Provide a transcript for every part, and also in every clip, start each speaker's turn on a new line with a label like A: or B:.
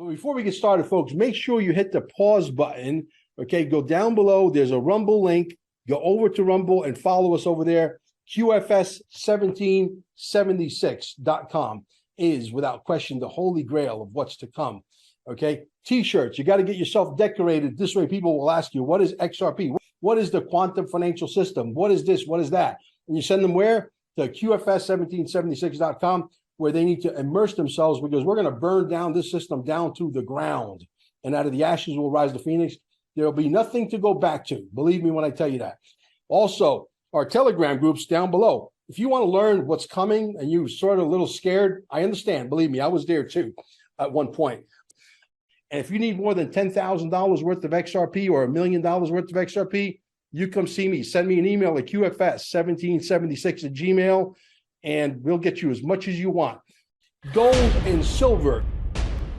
A: Before we get started, folks, make sure you hit the pause button. Okay, go down below. There's a Rumble link. Go over to Rumble and follow us over there. QFS1776.com is, without question, the holy grail of what's to come. Okay, T-shirts. You got to get yourself decorated. This way people will ask you, what is XRP? What is the quantum financial system? What is this? What is that? And you send them where? To QFS1776.com, where they need to immerse themselves, because we're going to burn down this system down to the ground. And out of the ashes will rise the phoenix. There'll be nothing to go back to. Believe me when I tell you that. Also, our Telegram groups down below. If you want to learn what's coming and you're sort of a little scared, I understand. Believe me, I was there too at one point. And if you need more than $10,000 worth of XRP or $1 million worth of XRP, you come see me. Send me an email at QFS1776@gmail, and we'll get you as much as you want. Gold and silver.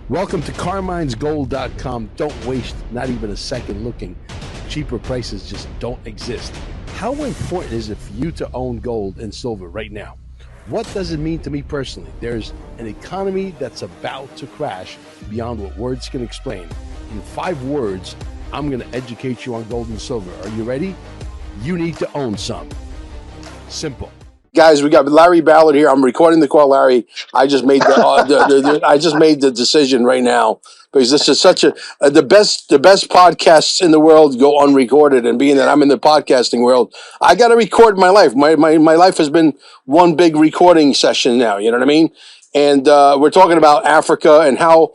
A: Welcome to CarminesGold.com. Don't waste not even a second looking. Cheaper prices just don't exist. How important is it for you to own gold and silver right now? What does it mean to me personally? There's an economy that's about to crash beyond what words can explain. In 5 words, I'm going to educate you on gold and silver. Are you ready? You need to own some. Simple. Guys, we got Larry Ballard here. I'm recording the call, Larry. I just made the decision right now, because this is such the best podcasts in the world go unrecorded. And being that I'm in the podcasting world, I got to record my life. My life has been one big recording session now. You know what I mean? And we're talking about Africa and how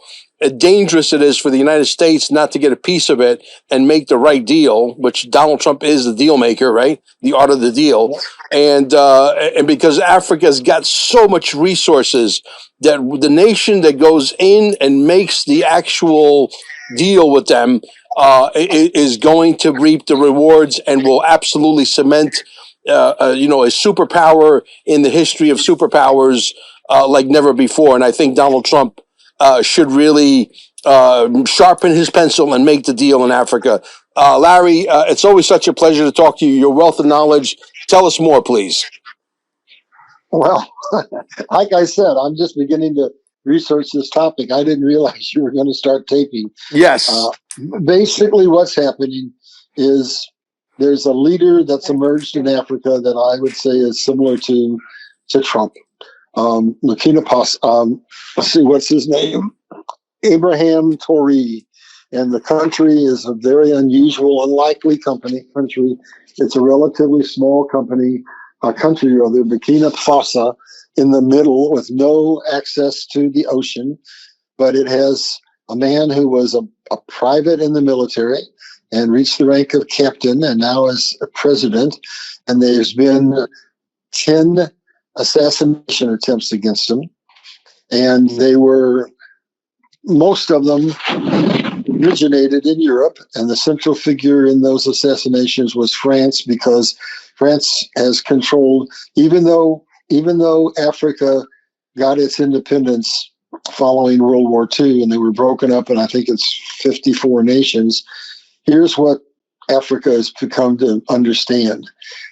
A: dangerous it is for the United States not to get a piece of it and make the right deal, which Donald Trump is the deal maker, right? The art of the deal. And because Africa's got so much resources that the nation that goes in and makes the actual deal with them is going to reap the rewards and will absolutely cement, a superpower in the history of superpowers like never before. And I think Donald Trump should really sharpen his pencil and make the deal in Africa. Larry, it's always such a pleasure to talk to you. Your wealth of knowledge. Tell us more, please.
B: Well, like I said, I'm just beginning to research this topic. I didn't realize you were going to start taping.
A: Yes.
B: Basically, what's happening is there's a leader that's emerged in Africa that I would say is similar to Trump. Let's see, what's his name? Abraham Torre. And the country is a very unusual, unlikely country. It's a relatively small country, Burkina Faso, in the middle with no access to the ocean. But it has a man who was a private in the military and reached the rank of captain and now is a president. And there's been 10 assassination attempts against him. And most of them originated in Europe, and the central figure in those assassinations was France, because France has controlled, even though Africa got its independence following World War II, and they were broken up, and I think it's 54 nations. Here's what Africa has become to understand.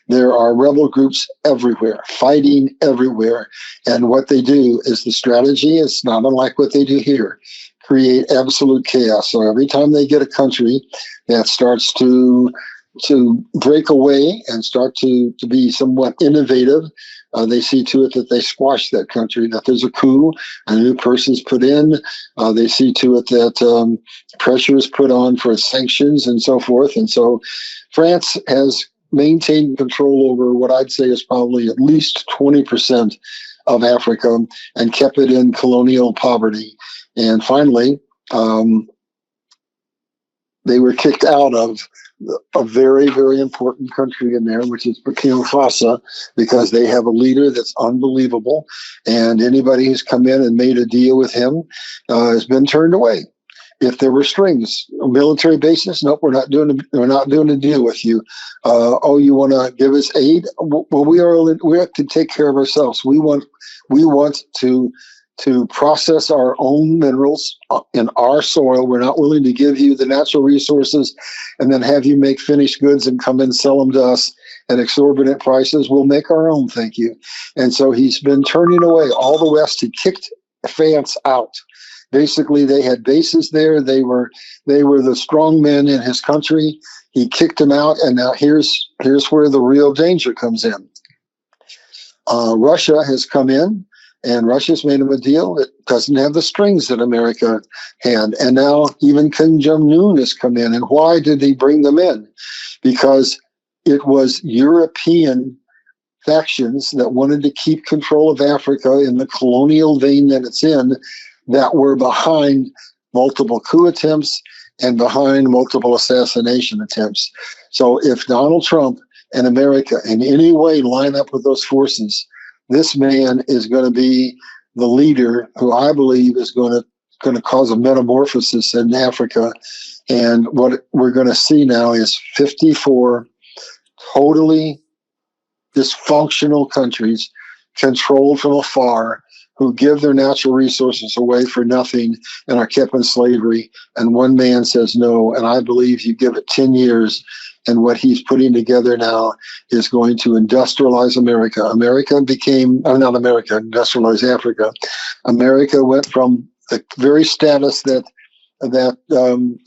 B: There are rebel groups everywhere, fighting everywhere. And what they do is the strategy is not unlike what they do here, create absolute chaos. So every time they get a country that starts to break away and start to be somewhat innovative, they see to it that they squash that country, that there's a coup, a new person's put in. They see to it that pressure is put on for sanctions and so forth. And so France has maintained control over what I'd say is probably at least 20% of Africa and kept it in colonial poverty. And finally, they were kicked out of a very, very important country in there, which is Burkina Faso, because they have a leader that's unbelievable. And anybody who's come in and made a deal with him has been turned away. If there were strings, military bases, nope, we're not doing a deal with you. You want to give us aid? Well, we have to take care of ourselves. We want to process our own minerals in our soil. We're not willing to give you the natural resources and then have you make finished goods and come and sell them to us at exorbitant prices. We'll make our own, thank you. And so he's been turning away all the West. He kicked France out. Basically, they had bases there. They were the strong men in his country. He kicked them out, and now here's where the real danger comes in. Russia has come in, and Russia's made him a deal that doesn't have the strings that America had. And now even Kim Jong-un has come in. And why did he bring them in? Because it was European factions that wanted to keep control of Africa in the colonial vein that it's in, that were behind multiple coup attempts and behind multiple assassination attempts. So if Donald Trump and America in any way line up with those forces, this man is going to be the leader who I believe is going to cause a metamorphosis in Africa. And what we're going to see now is 54 totally dysfunctional countries controlled from afar, who give their natural resources away for nothing and are kept in slavery. And one man says no. And I believe you give it 10 years, and what he's putting together now is going to industrialize America. Industrialize Africa. America went from the very status that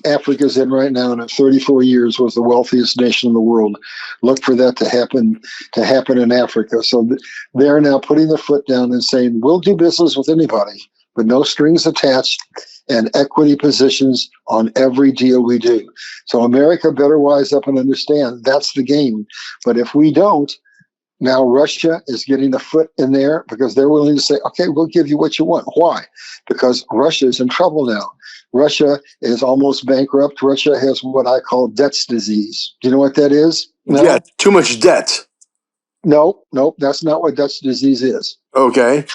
B: Africa's in right now, and in 34 years was the wealthiest nation in the world. Look for that to happen in Africa. So they're now putting their foot down and saying, we'll do business with anybody, but no strings attached and equity positions on every deal we do. So America better wise up and understand that's the game. But if we don't, now Russia is getting a foot in there because they're willing to say, okay, we'll give you what you want. Why? Because Russia is in trouble now. Russia is almost bankrupt. Russia has what I call debt's disease. Do you know what that is?
A: No? Yeah, too much debt.
B: No, that's not what Dutch disease is.
A: Okay.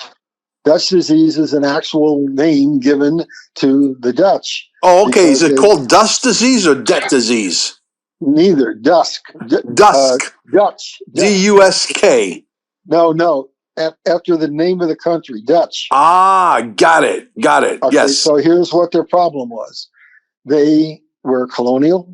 B: Dutch disease is an actual name given to the Dutch.
A: Oh, okay. Is it called dust disease or debt disease?
B: Neither. Dusk.
A: Dusk.
B: Dutch.
A: D-U-S-K.
B: No. After the name of the country, Dutch.
A: Ah, got it. Okay, yes.
B: So here's what their problem was. They were a colonial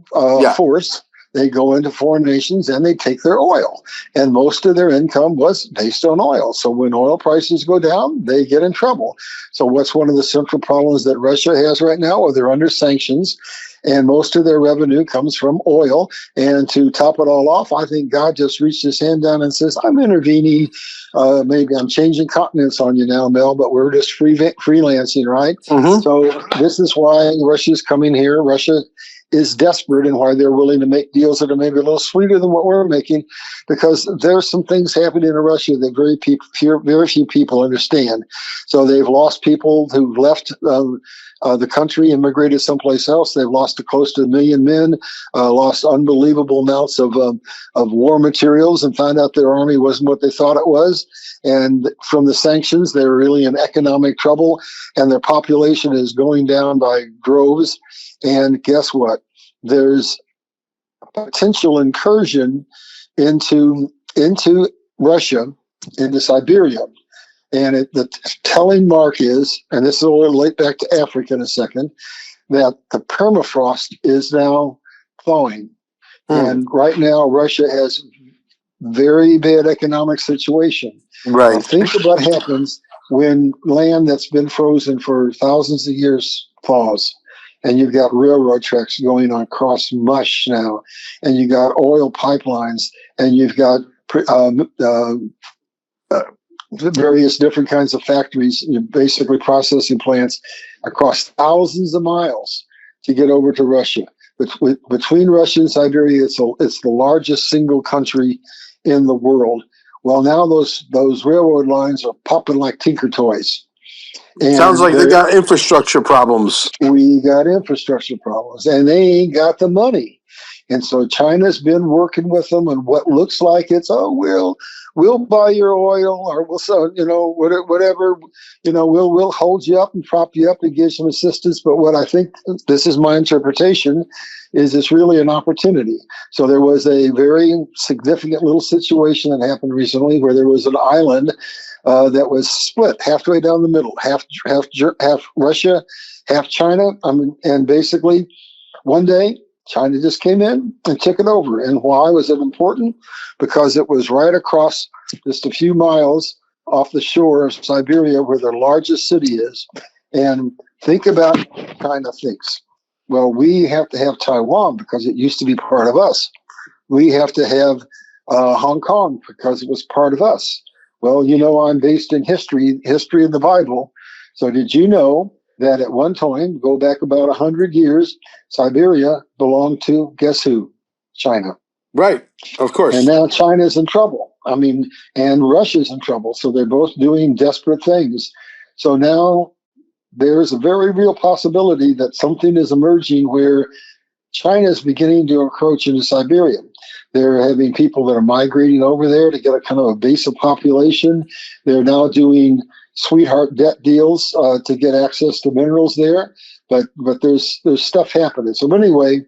B: force. They go into foreign nations and they take their oil. And most of their income was based on oil. So when oil prices go down, they get in trouble. So what's one of the central problems that Russia has right now? Well, they're under sanctions. And most of their revenue comes from oil. And to top it all off, I think God just reached his hand down and says, I'm intervening. Maybe I'm changing continents on you now, Mel, but we're just freelancing, right? Mm-hmm. So this is why Russia's coming here. Russia is desperate, and why they're willing to make deals that are maybe a little sweeter than what we're making, because there's some things happening in Russia that very few people understand. So they've lost people who left the country, immigrated someplace else. They've lost close to 1 million men, lost unbelievable amounts of war materials, and found out their army wasn't what they thought it was. And from the sanctions, they're really in economic trouble, and their population is going down by droves. And guess what? There's a potential incursion into Russia, into Siberia. And the telling mark is, and this will relate back to Africa in a second, that the permafrost is now thawing. And right now, Russia has very bad economic situation.
A: Right.
B: Now, think of what happens when land that's been frozen for thousands of years thaws. And you've got railroad tracks going on across mush now, and you got oil pipelines, and you've got various different kinds of factories, basically processing plants across thousands of miles to get over to Russia. Between Russia and Siberia, it's the largest single country in the world. Well, now those railroad lines are popping like tinker toys. And
A: sounds like they got infrastructure problems.
B: We got infrastructure problems, and they ain't got the money. And so China's been working with them, and what looks like it's, we'll buy your oil, or we'll sell, whatever, we'll hold you up and prop you up and give some assistance. But what I think, this is my interpretation, is it's really an opportunity. So there was a very significant little situation that happened recently where there was an island that was split halfway down the middle, half Russia, half China. And basically one day China just came in and took it over. And why was it important? Because it was right across, just a few miles off the shore of Siberia, where their largest city is. And think about China thinks, well, we have to have Taiwan because it used to be part of us. We have to have Hong Kong because it was part of us. Well, I'm based in history of the Bible. So did you know that at one time, go back about 100 years, Siberia belonged to, guess who? China.
A: Right, of course.
B: And now China's in trouble. And Russia's in trouble. So they're both doing desperate things. So now there's a very real possibility that something is emerging where China is beginning to encroach into Siberia. They're having people that are migrating over there to get a kind of a base of population. They're now doing sweetheart debt deals to get access to minerals there. But there's stuff happening. So anyway,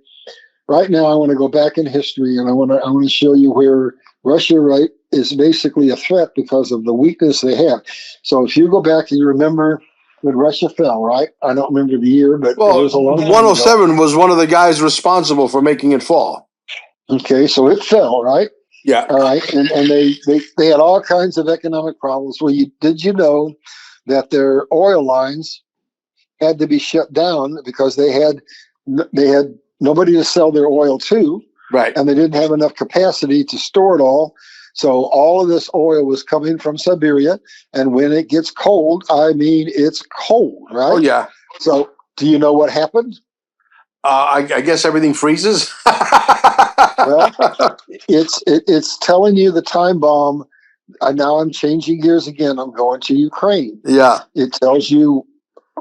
B: right now I want to go back in history, and I want to show you where Russia, right, is basically a threat because of the weakness they have. So if you go back and you remember when Russia fell, right? I don't remember the year, but it was a long time
A: 107 ago. Was one of the guys responsible for making it fall.
B: Okay, so it fell, right?
A: Yeah.
B: All right, and they had all kinds of economic problems. Well, did you know that their oil lines had to be shut down because they had nobody to sell their oil to,
A: right?
B: And they didn't have enough capacity to store it all. So all of this oil was coming from Siberia, and when it gets cold, it's cold, right?
A: Oh yeah.
B: So do you know what happened?
A: I guess everything freezes.
B: Well, it's telling you the time bomb. Now I'm changing gears again. I'm going to Ukraine.
A: Yeah.
B: It tells you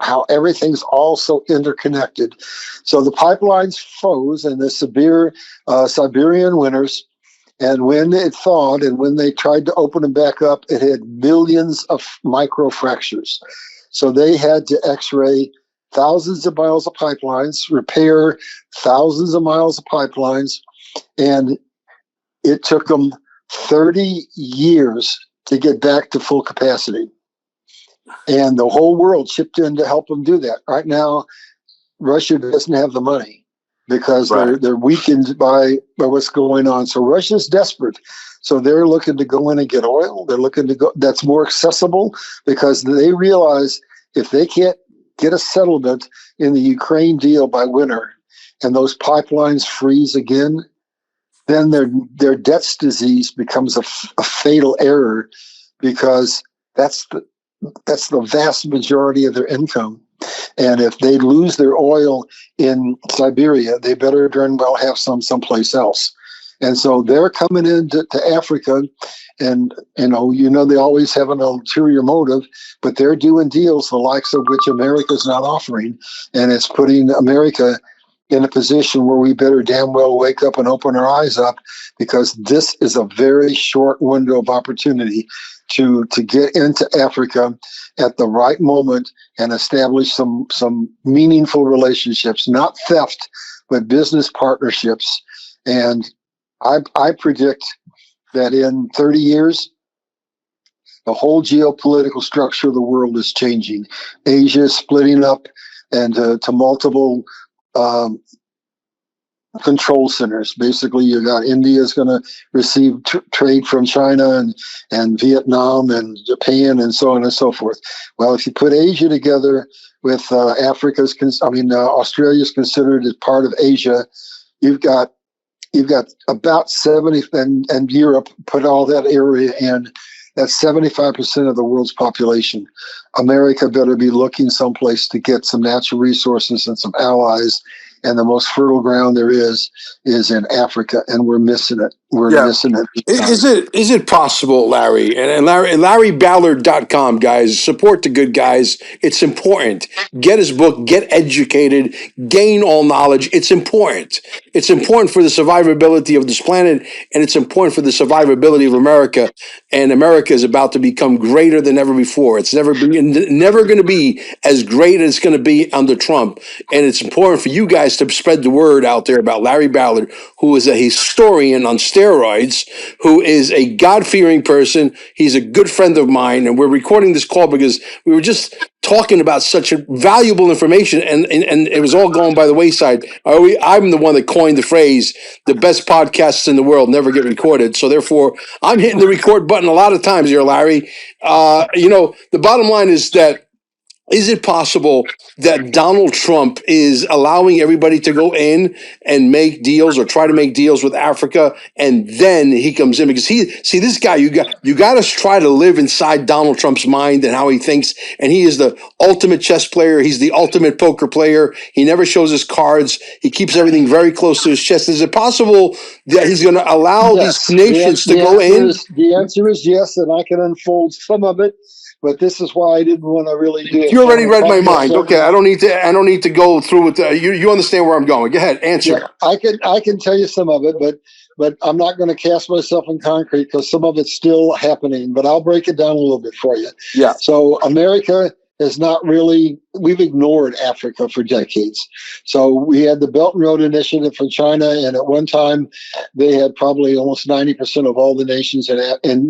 B: how everything's also interconnected. So the pipelines froze in the severe Siberian winters. And when it thawed and when they tried to open them back up, it had millions of micro fractures. So they had to x-ray thousands of miles of pipelines, repair thousands of miles of pipelines, and it took them 30 years to get back to full capacity. And the whole world chipped in to help them do that. Right now, Russia doesn't have the money because they're weakened by what's going on. So Russia's desperate. So they're looking to go in and get oil. They're looking to go that's more accessible because they realize if they can't get a settlement in the Ukraine deal by winter and those pipelines freeze again, then their debts disease becomes a fatal error because that's the vast majority of their income. And if they lose their oil in Siberia, they better darn well have someplace else. And so they're coming into Africa, and they always have an ulterior motive, but they're doing deals the likes of which America's not offering, and it's putting America in a position where we better damn well wake up and open our eyes up, because this is a very short window of opportunity to get into Africa at the right moment and establish some meaningful relationships, not theft, but business partnerships. And I predict that in 30 years, the whole geopolitical structure of the world is changing. Asia is splitting up and to multiple control centers. Basically, you got India is going to receive trade from China and Vietnam and Japan and so on and so forth. Well, if you put Asia together with Australia's considered as part of Asia, you've got about 70, and Europe, put all that area in, that's 75% of the world's population. America better be looking someplace to get some natural resources and some allies. And the most fertile ground there is in Africa, and we're missing it. Missing it.
A: Is it possible, Larry? And LarryBallard.com, guys, support the good guys. It's important. Get his book, get educated, gain all knowledge. It's important. It's important for the survivability of this planet, and it's important for the survivability of America. And America is about to become greater than ever before. It's never going to be as great as it's going to be under Trump. And it's important for you guys to spread the word out there about Larry Ballard, who is a historian on steroids, who is a God-fearing person. He's a good friend of mine, and we're recording this call because we were just talking about such a valuable information, and it was all going by the wayside. I'm the one that coined the phrase, the best podcasts in the world never get recorded. So therefore, I'm hitting the record button a lot of times here, Larry. The bottom line is that Is it possible that Donald Trump is allowing everybody to go in and make deals or try to make deals with Africa, and then he comes in? Because this guy, you got to try to live inside Donald Trump's mind and how he thinks, and he is the ultimate chess player. He's the ultimate poker player. He never shows his cards. He keeps everything very close to his chest. Is it possible that he's going to allow these nations to go in?
B: The answer is yes, and I can unfold some of it. But this is why I didn't want to really do it.
A: You already read my mind. Okay, I don't need to go through with you understand where I'm going. Go ahead, answer.
B: Yeah, I can tell you some of it, but I'm not going to cast myself in concrete because some of it's still happening. But I'll break it down a little bit for you.
A: Yeah.
B: So America is not really. We've ignored Africa for decades. So we had the Belt and Road Initiative from China, and at one time they had probably almost 90% of all the nations in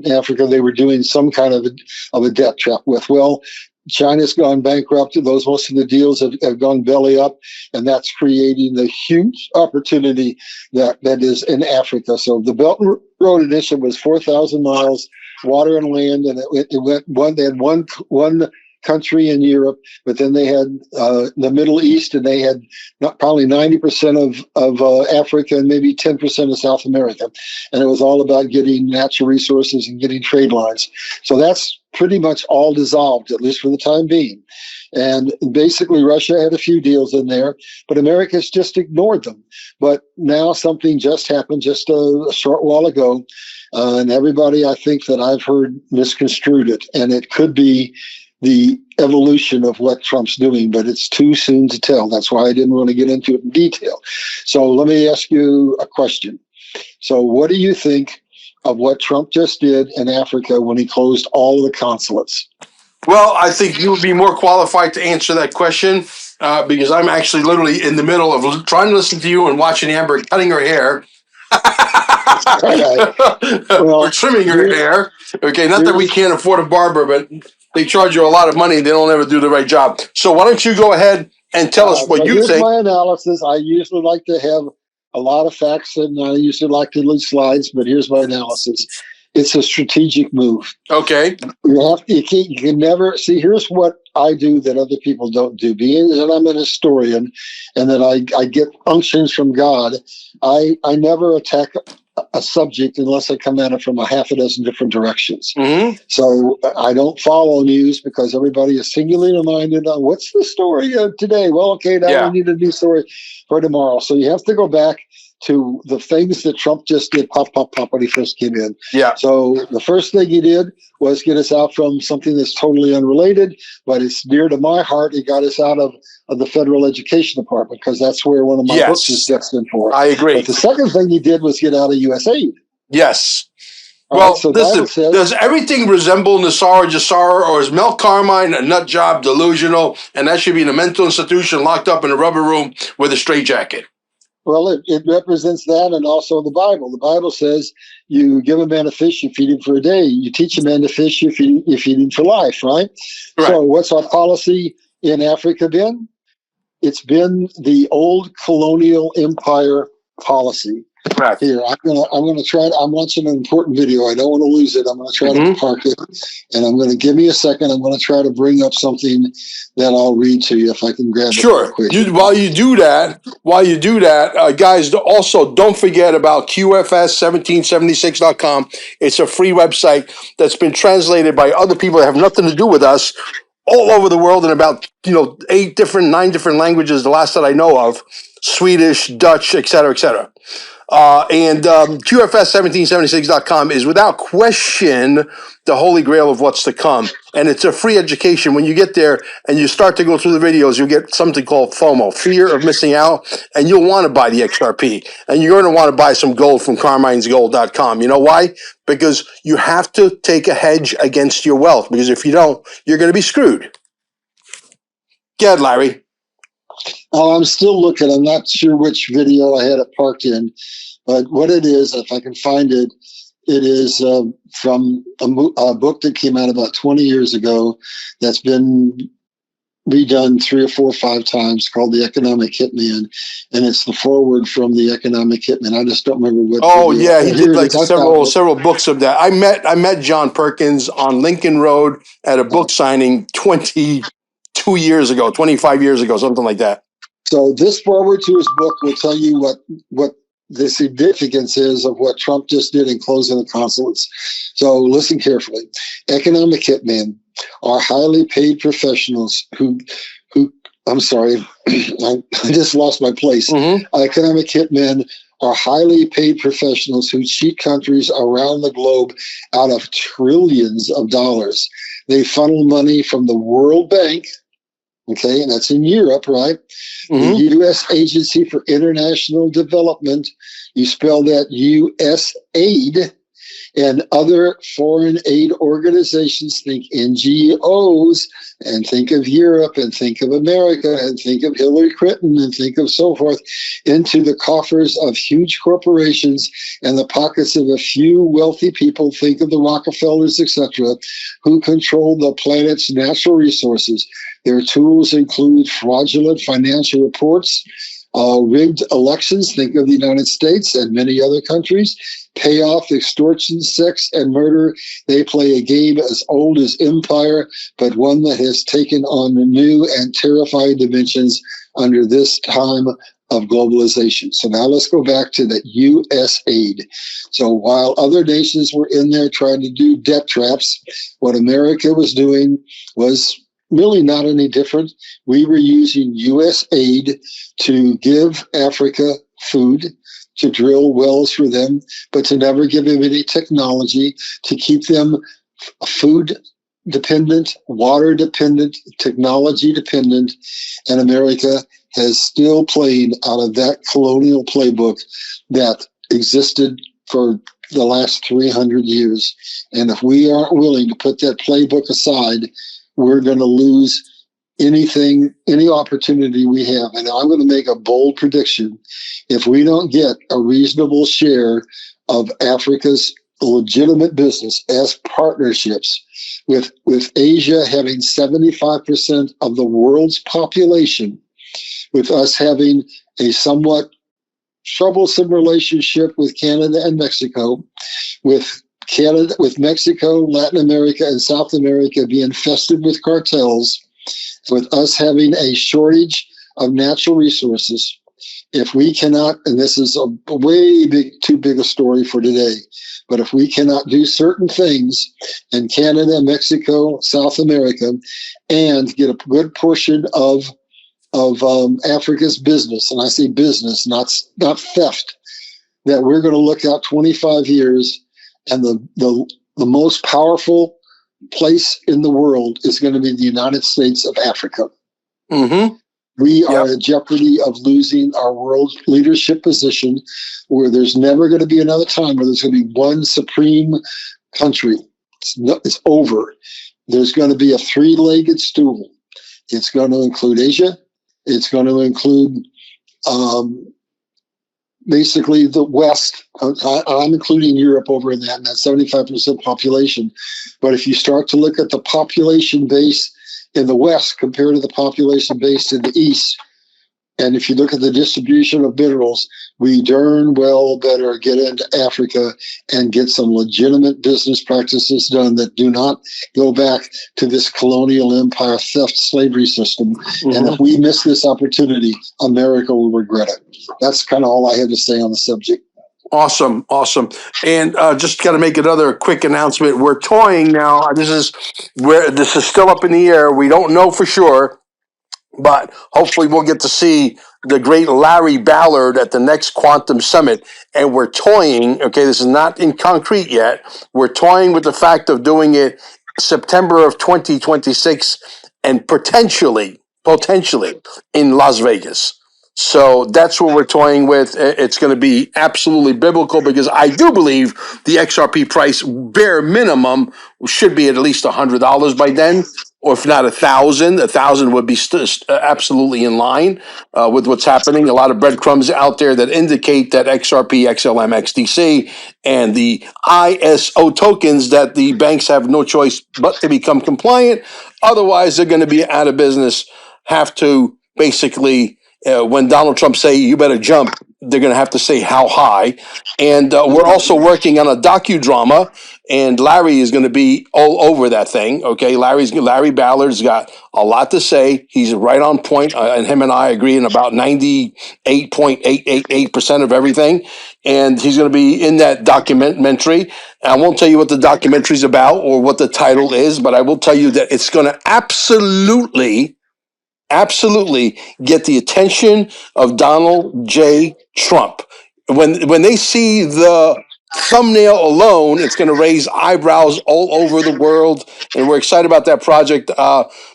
B: Africa they were doing some kind of a debt trap with. Well, China's gone bankrupt. Most of the deals have gone belly up, and that's creating the huge opportunity that is in Africa. So the Belt and Road Initiative was 4,000 miles, water and land, and it went. They had one country in Europe, but then they had the Middle East, and they had probably 90% of Africa and maybe 10% of South America. And it was all about getting natural resources and getting trade lines. So that's pretty much all dissolved, at least for the time being. And basically, Russia had a few deals in there, but America's just ignored them. But now something just happened just a short while ago, and everybody I think that I've heard misconstrued it, and it could be the evolution of what Trump's doing, but it's too soon to tell. That's why I didn't want to get into it in detail. So let me ask you a question. So what do you think of what Trump just did in Africa when he closed all of the consulates?
A: Well, I think you would be more qualified to answer that question because I'm actually literally in the middle of trying to listen to you and watching Amber cutting her hair. Or trimming her hair. Okay, not that we can't afford a barber, but they charge you a lot of money and they don't ever do the right job. So why don't you go ahead and tell us what you think?
B: Here's my analysis. I usually like to have a lot of facts, and I usually like to leave slides, but here's my analysis. It's a strategic move.
A: Okay.
B: You can never see. Here's what I do that other people don't do. Being that I'm an historian and that I get unctions from God, I never attack a subject unless I come at it from a half a dozen different directions.
A: Mm-hmm.
B: So I don't follow news because everybody is singularly minded on what's the story of today. Well, okay, now we need a new story for tomorrow. So you have to go back to the things that Trump just did pop when he first came in.
A: Yeah.
B: So the first thing he did was get us out from something that's totally unrelated, but it's dear to my heart. He got us out of the federal education department because that's where one of my books is destined for.
A: I agree.
B: But the second thing he did was get out of USAID.
A: Yes.
B: Well, right, so
A: listen, does everything resemble Nassar Jassar, or is Mel Carmine a nut job, delusional, and that should be in a mental institution locked up in a rubber room with a straitjacket?
B: Well, it represents that, and also the Bible. The Bible says you give a man a fish, you feed him for a day. You teach a man to fish, you feed him for life, right? So what's our policy in Africa been? It's been the old colonial empire policy.
A: Right.
B: Here, I'm gonna try. I'm watching an important video. I don't want to lose it. I'm gonna try to park it, and I'm gonna give me a second. I'm gonna try to bring up something that I'll read to you if I can grab it.
A: Sure. While you do that, guys, also don't forget about QFS1776.com. It's a free website that's been translated by other people that have nothing to do with us, all over the world in about 9 different languages. The last that I know of, Swedish, Dutch, etc., etc. And QFS1776.com is without question the holy grail of what's to come. And it's a free education. When you get there and you start to go through the videos, you'll get something called FOMO, fear of missing out, and you'll want to buy the XRP. And you're going to want to buy some gold from Carmine'sGold.com. You know why? Because you have to take a hedge against your wealth, because if you don't, you're going to be screwed. Go ahead, Larry.
B: Oh, I'm still looking. I'm not sure which video I had it parked in, but what it is, if I can find it, it is from a book that came out about 20 years ago that's been redone 3 or 4 or 5 times, called The Economic Hitman, and it's the foreword from The Economic Hitman. I just don't remember what.
A: Oh yeah, he did like several books of that. I met John Perkins on Lincoln Road at a book signing 22 22 years ago, 25 years ago, something like that.
B: So this forward to his book will tell you what the significance is of what Trump just did in closing the consulates. So listen carefully. Economic hitmen are highly paid professionals who I'm sorry, I just lost my place. Economic hitmen are highly paid professionals who cheat countries around the globe out of trillions of dollars. They funnel money from the World Bank, okay, and that's in Europe, right? The U.S. Agency for International Development, you spell that USAID, and other foreign aid organizations, think NGOs, and think of Europe, and think of America, and think of Hillary Clinton, and think of so forth, into the coffers of huge corporations and the pockets of a few wealthy people, think of the Rockefellers, etc., who control the planet's natural resources. Their tools include fraudulent financial reports, rigged elections, think of the United States and many other countries, payoff, extortion, sex, and murder. They play a game as old as empire, but one that has taken on new and terrifying dimensions under this time of globalization. So now let's go back to the USAID. So while other nations were in there trying to do debt traps, what America was doing was really not any different. We were using USAID to give Africa food, to drill wells for them, but to never give them any technology, to keep them food dependent, water dependent, technology dependent. And America has still played out of that colonial playbook that existed for the last 300 years. And if we aren't willing to put that playbook aside, we're going to lose anything, any opportunity we have. And I'm going to make a bold prediction. If we don't get a reasonable share of Africa's legitimate business as partnerships, with Asia having 75% of the world's population, with us having a somewhat troublesome relationship with Canada and Mexico, with Mexico, Latin America, and South America being infested with cartels, with us having a shortage of natural resources, if we cannot, and this is a way too big a story for today, but if we cannot do certain things in Canada, Mexico, South America, and get a good portion of Africa's business, and I say business, not theft, that we're going to look out 25 years, and the most powerful place in the world is going to be the United States of Africa. We are in jeopardy of losing our world leadership position, where there's never going to be another time where there's going to be one supreme country. It's over. There's going to be a three-legged stool. It's going to include Asia. It's going to include basically the West. I'm including Europe over in that, and that's 75% population. But if you start to look at the population base in the West compared to the population base in the East, and if you look at the distribution of minerals, we darn well better get into Africa and get some legitimate business practices done that do not go back to this colonial empire theft slavery system. And if we miss this opportunity, America will regret it. That's kind of all I have to say on the subject.
A: Awesome. And just got to make another quick announcement. We're toying now. This is still up in the air. We don't know for sure, but hopefully we'll get to see the great Larry Ballard at the next Quantum Summit. And we're toying, okay, this is not in concrete yet. We're toying with the fact of doing it September of 2026 and potentially in Las Vegas. So that's what we're toying with. It's going to be absolutely biblical, because I do believe the XRP price, bare minimum, should be at least $100 by then, or if not 1,000. 1,000 would be absolutely in line with what's happening. A lot of breadcrumbs out there that indicate that XRP, XLM, XDC, and the ISO tokens, that the banks have no choice but to become compliant. Otherwise, they're going to be out of business, have to basically... when Donald Trump say you better jump, they're going to have to say how high. And we're also working on a docudrama and Larry is going to be all over that thing. Okay, Larry Ballard's got a lot to say. He's right on point, and him and I agree in about 98.888% of everything. And he's going to be in that documentary. I won't tell you what the documentary's about or what the title is, but I will tell you that it's going to absolutely get the attention of Donald J. Trump. When they see the thumbnail alone, it's going to raise eyebrows all over the world, and we're excited about that project.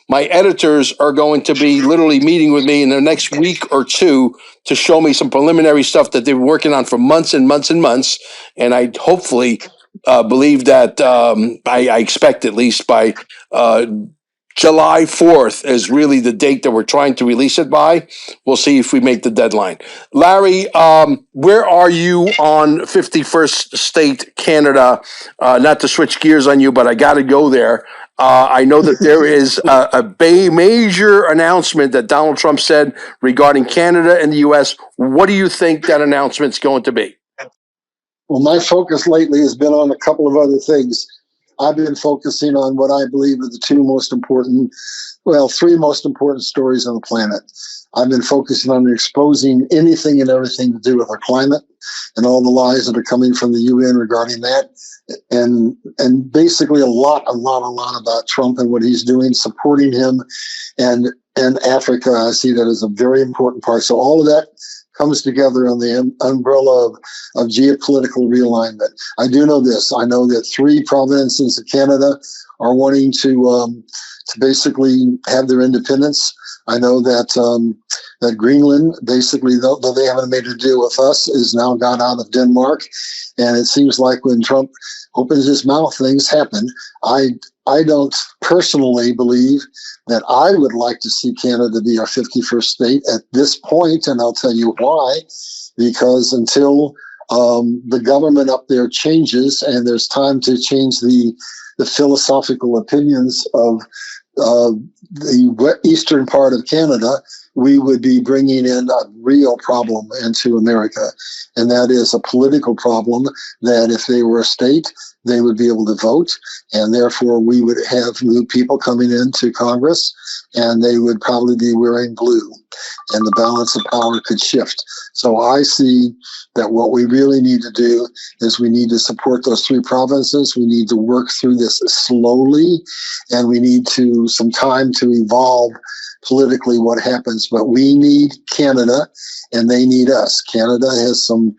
A: My editors are going to be literally meeting with me in the next week or two to show me some preliminary stuff that they've been working on for months and months and months, and I hopefully believe that I expect at least by July 4th is really the date that we're trying to release it by. We'll see if we make the deadline. Larry, where are you on 51st State, Canada? Not to switch gears on you, but I got to go there. I know that there is a major announcement that Donald Trump said regarding Canada and the U.S. What do you think that announcement's going to be?
B: Well, my focus lately has been on a couple of other things. I've been focusing on what I believe are the three most important stories on the planet. I've been focusing on exposing anything and everything to do with our climate and all the lies that are coming from the UN regarding that. And basically a lot about Trump and what he's doing, supporting him, and Africa. I see that as a very important part. So all of that comes together on the umbrella of geopolitical realignment. I do know this. I know that 3 provinces of Canada are wanting to basically have their independence. I know that that Greenland, basically, though they haven't made a deal with us, is now got out of Denmark. And it seems like when Trump opens his mouth, things happen. I don't personally believe that I would like to see Canada be our 51st state at this point, and I'll tell you why. Because until the government up there changes and there's time to change the philosophical opinions of the eastern part of Canada, we would be bringing in a real problem into America. And that is a political problem that if they were a state, they would be able to vote. And therefore, we would have new people coming into Congress, and they would probably be wearing blue. And the balance of power could shift. So I see that what we really need to do is we need to support those 3 provinces. We need to work through this slowly, and we need some time to evolve politically what happens. But we need Canada, and they need us. Canada has some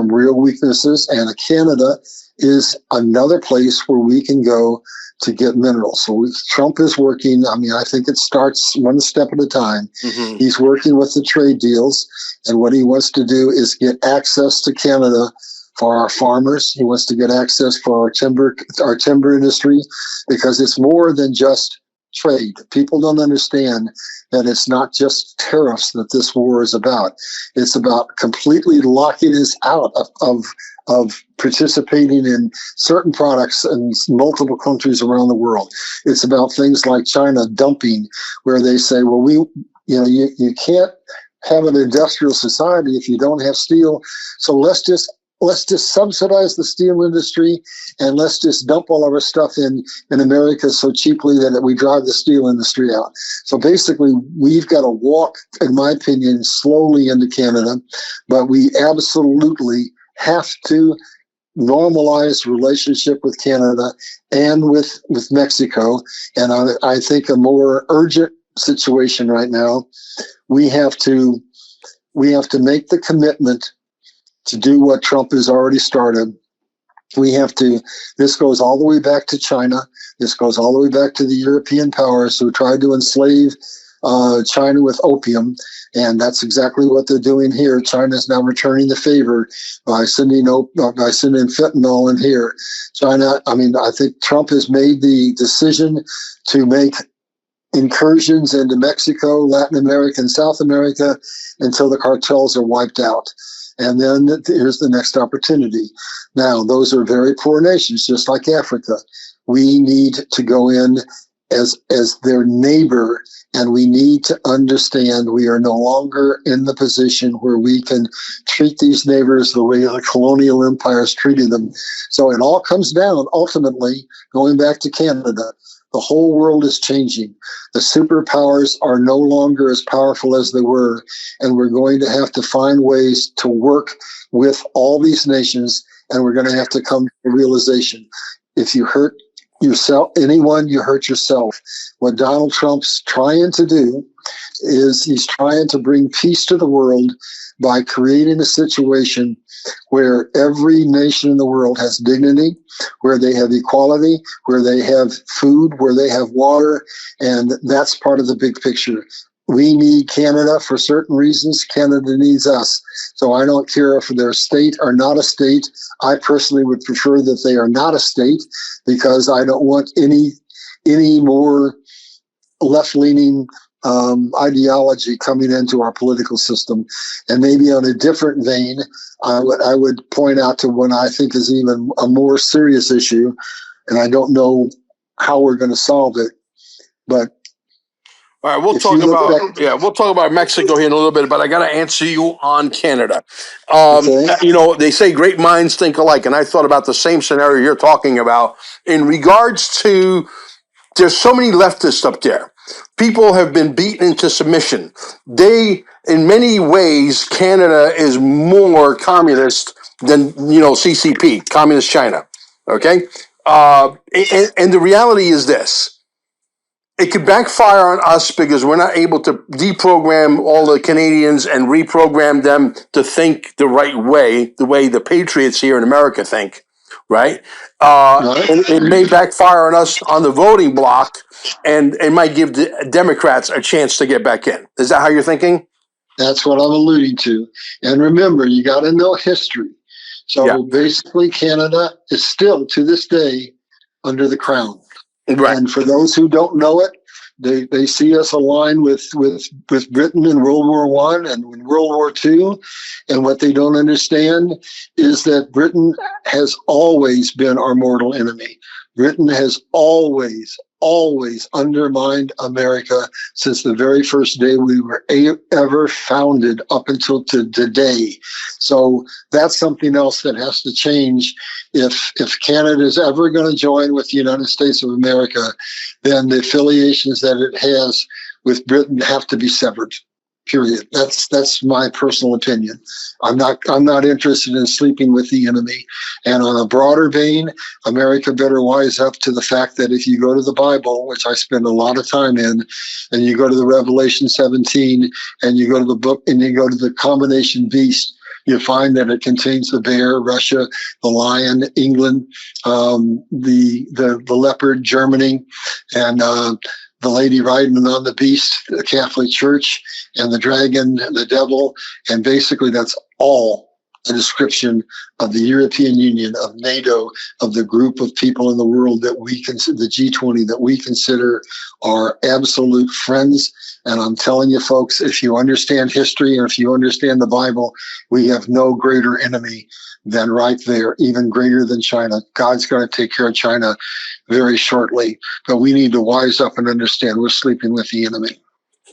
B: real weaknesses, and Canada is another place where we can go to get minerals. So Trump is working. I mean, I think it starts one step at a time. Mm-hmm. He's working with the trade deals, and what he wants to do is get access to Canada for our farmers. He wants to get access for our timber industry, because it's more than just trade. People don't understand that it's not just tariffs that this war is about. It's about completely locking us out of participating in certain products in multiple countries around the world. It's about things like China dumping, where they say, well, you can't have an industrial society if you don't have steel. So let's just subsidize the steel industry, and let's just dump all of our stuff in America so cheaply that we drive the steel industry out. So basically, we've got to walk, in my opinion, slowly into Canada, but we absolutely have to normalize relationship with Canada and with Mexico. And I think a more urgent situation right now, we have to make the commitment to do what Trump has already started. This goes all the way back to China. This goes all the way back to the European powers who tried to enslave China with opium. And that's exactly what they're doing here. China is now returning the favor by sending fentanyl in here. I think Trump has made the decision to make incursions into Mexico, Latin America, and South America until the cartels are wiped out. And then here's the next opportunity. Now, those are very poor nations, just like Africa. We need to go in as their neighbor, and we need to understand we are no longer in the position where we can treat these neighbors the way the colonial empires treated them. So it all comes down, ultimately, going back to Canada. The whole world is changing. The superpowers are no longer as powerful as they were, and we're going to have to find ways to work with all these nations, and we're going to have to come to the realization, if you hurt yourself, anyone, you hurt yourself. What Donald Trump's trying to do is he's trying to bring peace to the world by creating a situation where every nation in the world has dignity, where they have equality, where they have food, where they have water, and that's part of the big picture. We need Canada for certain reasons. Canada needs us. So I don't care if they're a state or not a state. I personally would prefer that they are not a state, because I don't want any more left-leaning ideology coming into our political system. And maybe on a different vein, I would point out to one I think is even a more serious issue, and I don't know how we're going to solve it, but
A: all right, we'll talk about Mexico here in a little bit, but I got to answer you on Canada.
B: Okay.
A: You know, they say great minds think alike, and I thought about the same scenario you're talking about in regards to there's so many leftists up there. People have been beaten into submission. In many ways, Canada is more communist than, CCP, Communist China. Okay? And the reality is this. It could backfire on us because we're not able to deprogram all the Canadians and reprogram them to think the right way, the way the patriots here in America think, right? It may backfire on us on the voting block, and it might give the Democrats a chance to get back in. Is that how you're thinking?
B: That's what I'm alluding to. And remember, you got to know history. So basically, Canada is still, to this day, under the crown. Right. And for those who don't know it, they see us aligned with Britain in World War I and in World War II. And what they don't understand is that Britain has always been our mortal enemy. Britain has always undermined America since the very first day we were ever founded up until today. So that's something else that has to change. If Canada is ever going to join with the United States of America, then the affiliations that it has with Britain have to be severed. Period. That's my personal opinion. I'm not interested in sleeping with the enemy. And on a broader vein, America better wise up to the fact that if you go to the Bible, which I spend a lot of time in, and you go to the Revelation 17, and you go to the book, and you go to the combination beast, you find that it contains the bear, Russia, the lion, England, the leopard, Germany, and the lady riding on the beast, the Catholic Church, and the dragon, the devil. And basically that's all a description of the European Union, of NATO, of the group of people in the world that we consider, the G20, that we consider our absolute friends. And I'm telling you, folks, if you understand history and if you understand the Bible, we have no greater enemy than right there, even greater than China. God's going to take care of China very shortly. But we need to wise up and understand we're sleeping with the enemy.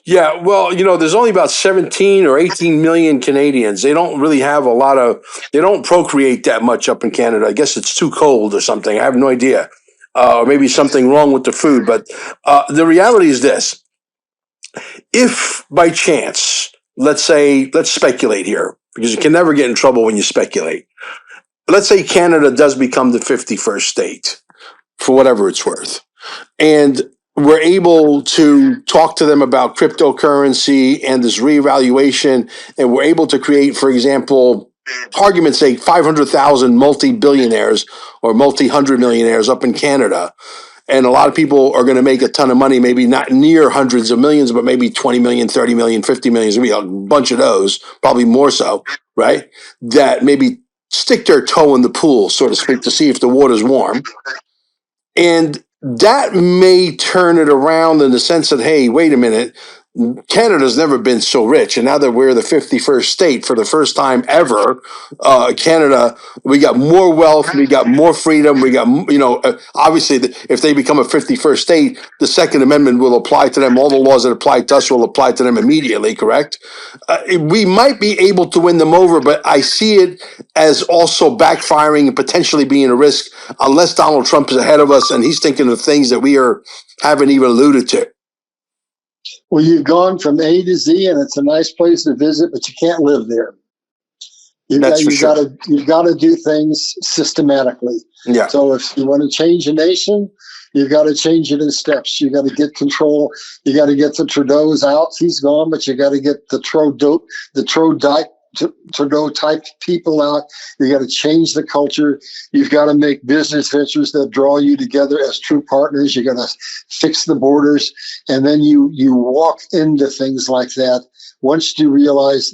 A: Yeah, well, there's only about 17 or 18 million Canadians. They don't really have they don't procreate that much up in Canada. I guess it's too cold or something. I have no idea. Or maybe something wrong with the food. But the reality is this. If by chance, let's speculate here, because you can never get in trouble when you speculate. Let's say Canada does become the 51st state, for whatever it's worth. And we're able to talk to them about cryptocurrency and this reevaluation, and we're able to create, for example, argument's sake, 500,000 multi-billionaires or multi-hundred millionaires up in Canada. And a lot of people are going to make a ton of money, maybe not near hundreds of millions, but maybe 20 million, 30 million, 50 million. There's going to be a bunch of those, probably more so, right? That maybe stick their toe in the pool, so to speak, to see if the water's warm. And that may turn it around in the sense that, hey, wait a minute, Canada's never been so rich, and now that we're the 51st state for the first time ever, Canada, we got more wealth, we got more freedom, we got, obviously, if they become a 51st state, the Second Amendment will apply to them. All the laws that apply to us will apply to them immediately, correct? We might be able to win them over, but I see it as also backfiring and potentially being a risk unless Donald Trump is ahead of us and he's thinking of things that we haven't even alluded to.
B: Well, you've gone from A to Z, and it's a nice place to visit, but you can't live there. You've got to do things systematically.
A: Yeah.
B: So if you want to change a nation, you've got to change it in steps. You got to get control. You got to get the Trudeau's out. He's gone, but you got to get the Trudeau type people out. You got to change the culture. You've got to make business ventures that draw you together as true partners. You got to fix the borders, and then you walk into things like that once you realize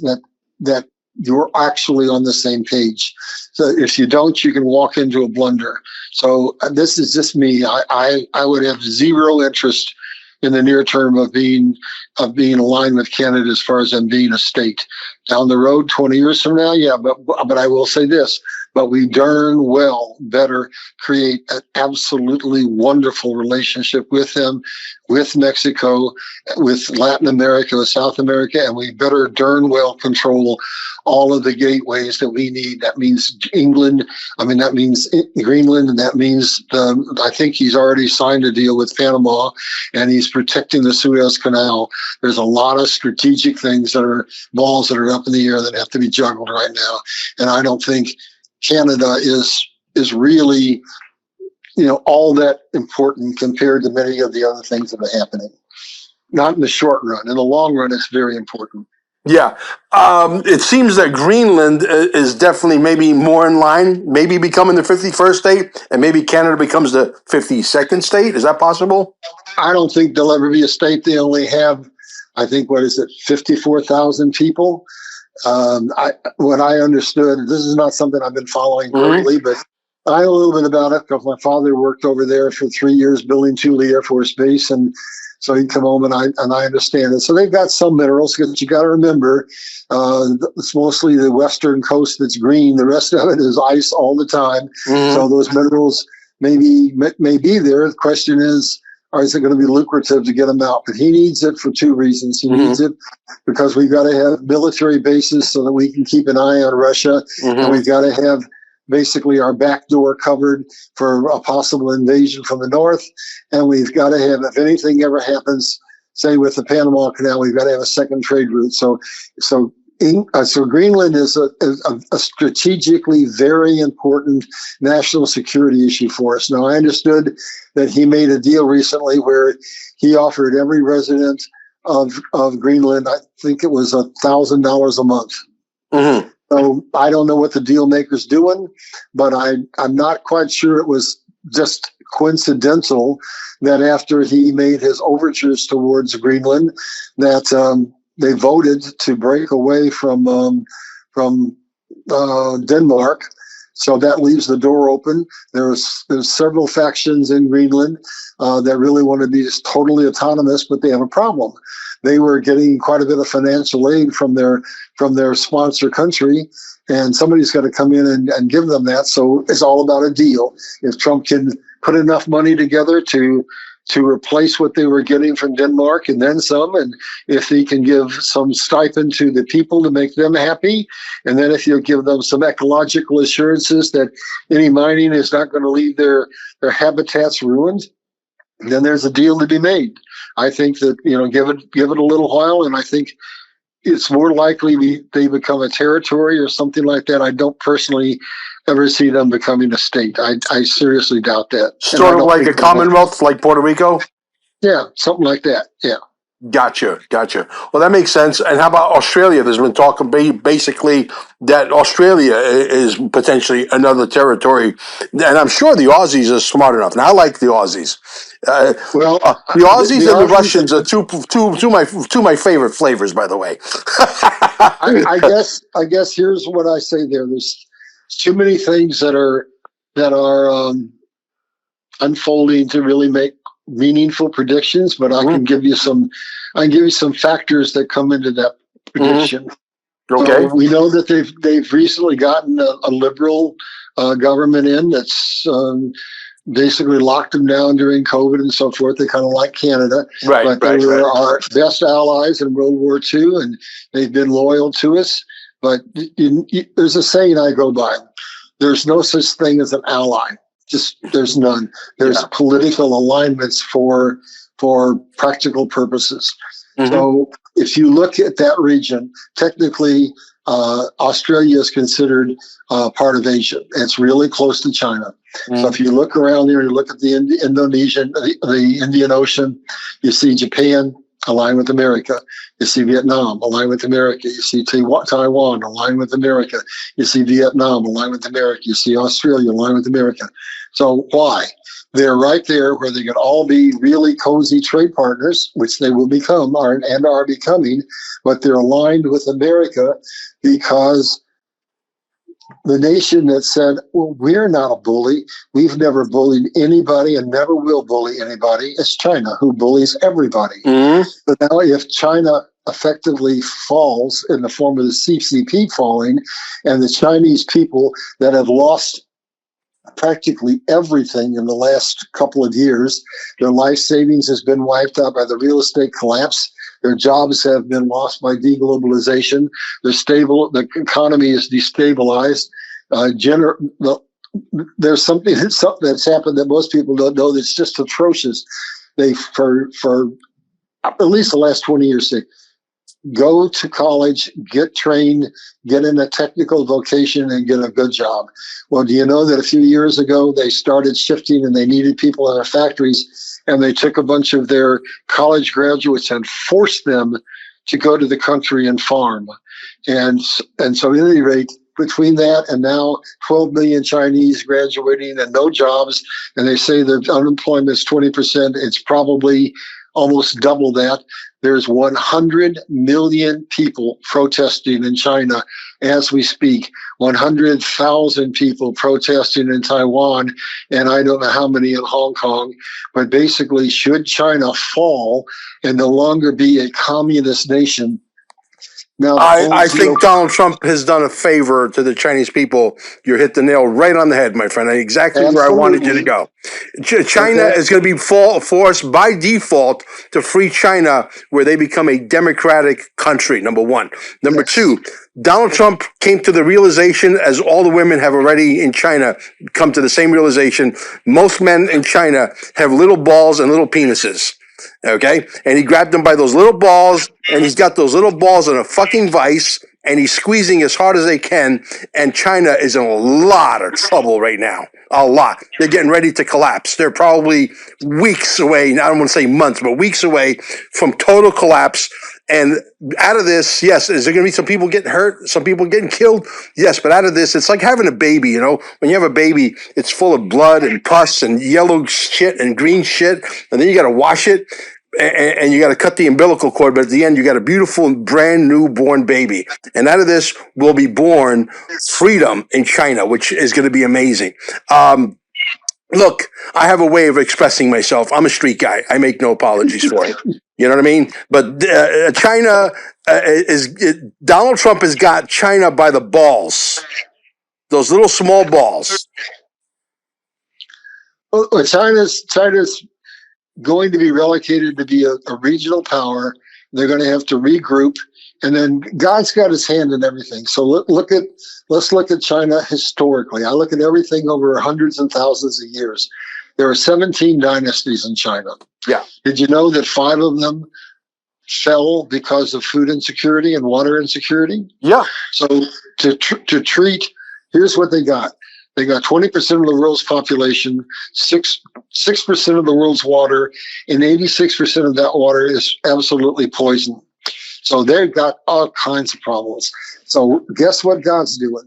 B: that you're actually on the same page. So if you don't, you can walk into a blunder. So this is just me. I would have zero interest in the near term of being aligned with Canada as far as them being a state. Down the road, 20 years from now, yeah, but I will say this, but we darn well better create an absolutely wonderful relationship with them, with Mexico, with Latin America, with South America, and we better darn well control all of the gateways that we need. That means England, that means Greenland, and that means I think he's already signed a deal with Panama, and he's protecting the Suez Canal. There's a lot of strategic things balls that are up in the air that have to be juggled right now. And I don't think Canada is really, all that important compared to many of the other things that are happening. Not in the short run. In the long run, it's very important.
A: Yeah. It seems that Greenland is definitely maybe more in line, maybe becoming the 51st state, and maybe Canada becomes the 52nd state. Is that possible?
B: I don't think there'll ever be a state. They only have, I think, 54,000 people. What I understood, this is not something I've been following closely, but I know a little bit about it because my father worked over there for 3 years building Thule Air Force Base, and so he'd come home and I understand it. So they've got some minerals, because you got to remember, it's mostly the western coast that's green. The rest of it is ice all the time. So those minerals may be there. The question is it going to be lucrative to get them out? But he needs it for two reasons. He needs it because we've got to have military bases so that we can keep an eye on Russia, and we've got to have basically our back door covered for a possible invasion from the north. And we've got to have, if anything ever happens, say with the Panama Canal, we've got to have a second trade route. So Greenland is a strategically very important national security issue for us. Now, I understood that he made a deal recently where he offered every resident of Greenland, I think it was $1,000 a month. So I don't know what the deal maker's doing, but I'm not quite sure it was just coincidental that after he made his overtures towards Greenland, that they voted to break away from Denmark. So that leaves the door open. There's several factions in Greenland that really want to be just totally autonomous, but they have a problem. They were getting quite a bit of financial aid from their sponsor country, and somebody's got to come in and give them that. So it's all about a deal. If Trump can put enough money together to replace what they were getting from Denmark and then some, and if he can give some stipend to the people to make them happy, and then if he'll give them some ecological assurances that any mining is not going to leave their habitats ruined, then there's a deal to be made. I think that, give it a little while, and I think it's more likely they become a territory or something like that. I don't personally ever see them becoming a state. I seriously doubt that.
A: Sort of like a Commonwealth, like Puerto Rico?
B: Yeah, something like that, yeah.
A: Gotcha. Well, that makes sense. And how about Australia? There's been talk basically that Australia is potentially another territory. And I'm sure the Aussies are smart enough. And I like the Aussies. The Aussies and the Russians are two my favorite flavors, by the way.
B: I guess here's what I say there. There's too many things that are unfolding to really make meaningful predictions, but I can give you some factors that come into that prediction.
A: Okay.
B: So we know that they've recently gotten a liberal government in that's basically locked them down during COVID and so forth. They kind of like Canada, but they were our best allies in World War II, and they've been loyal to us. But there's a saying I go by: there's no such thing as an ally. Just there's none. There's political alignments for practical purposes. So if you look at that region, technically Australia is considered part of Asia. It's really close to China. So if you look around there, you look at the the Indian Ocean, you see Japan aligned with America. You see Vietnam aligned with America. You see Taiwan aligned with America. You see Vietnam aligned with America. You see Australia aligned with America. So why? They're right there where they could all be really cozy trade partners, which they will become and are becoming, but they're aligned with America because the nation that said, well, we're not a bully. We've never bullied anybody and never will bully anybody. It's China who bullies everybody. But now if China effectively falls in the form of the CCP falling, and the Chinese people that have lost practically everything in the last couple of years, their life savings has been wiped out by the real estate collapse. Their jobs have been lost by deglobalization. The economy is destabilized. There's something that's happened that most people don't know that's just atrocious. They, for at least the last 20 years, say, go to college, get trained, get in a technical vocation, and get a good job. Well, do you know that a few years ago they started shifting and they needed people in their factories, and they took a bunch of their college graduates and forced them to go to the country and farm. And so at any rate, between that and now 12 million Chinese graduating and no jobs, and they say the unemployment is 20%, it's probably almost double that. There's 100 million people protesting in China as we speak, 100,000 people protesting in Taiwan, and I don't know how many in Hong Kong. But basically, should China fall and no longer be a communist nation, now
A: I think Donald Trump has done a favor to the Chinese people. You hit the nail right on the head, my friend. Exactly where I wanted you to go. China is going to be forced by default to free China, where they become a democratic country, number one. Number two, Donald Trump came to the realization, as all the women have already in China come to the same realization, most men in China have little balls and little penises. Okay? And he grabbed them by those little balls, and he's got those little balls in a fucking vice, and he's squeezing as hard as they can, and China is in a lot of trouble right now. A lot. They're getting ready to collapse. They're probably weeks away, I don't want to say months, but weeks away from total collapse. And out of this, yes, is there going to be some people getting hurt, some people getting killed? Yes, but out of this, it's like having a baby, you know? When you have a baby, it's full of blood and pus and yellow shit and green shit, and then you got to wash it, and you got to cut the umbilical cord, but at the end, you got a beautiful, brand new born baby. And out of this will be born freedom in China, which is going to be amazing. Look, I have a way of expressing myself. I'm a street guy. I make no apologies for it. You know what I mean? But China Donald Trump has got China by the balls. Those little small balls.
B: Well, China's going to be relocated to be a regional power. They're going to have to regroup, and then God's got his hand in everything. So let's look at China historically. I look at everything over hundreds and thousands of years. There are 17 dynasties in China.
A: Yeah. Did
B: you know that 5 of them fell because of food insecurity and water insecurity?
A: Yeah.
B: So to treat, here's what they got. They got 20% of the world's population, 6% of the world's water, and 86% of that water is absolutely poison. So they've got all kinds of problems. So guess what God's doing?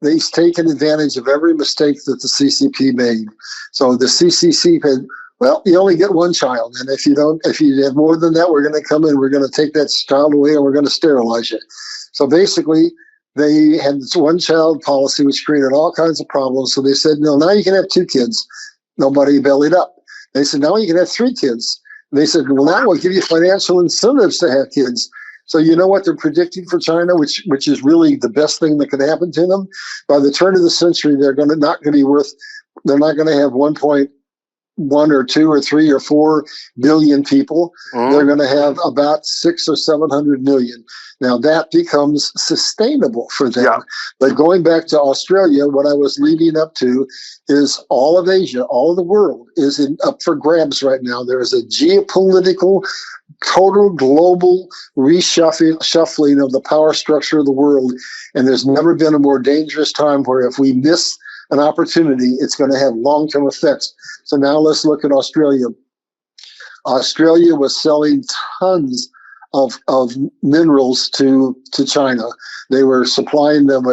B: He's taken advantage of every mistake that the CCP made. So the CCP had, well, you only get one child, and if you have more than that, we're going to come in, we're going to take that child away, and we're going to sterilize you. So basically, they had this one-child policy, which created all kinds of problems. So they said, no, now you can have 2 kids. Nobody bellied up. They said, now you can have 3 kids. They said, well, now we'll give you financial incentives to have kids. So you know what they're predicting for China, which is really the best thing that could happen to them? By the turn of the century, they're not going to have 1.1 or 2 or 3 or 4 billion people. They're going to have about 600 or 700 million. Now that becomes sustainable for them.
A: Yeah.
B: But going back to Australia, what I was leading up to is all of Asia, all of the world is up for grabs right now. There is a geopolitical, total global reshuffling of the power structure of the world. And there's never been a more dangerous time where if we miss an opportunity, it's going to have long-term effects. So now let's look at Australia. Australia was selling tons of minerals to China. They were supplying them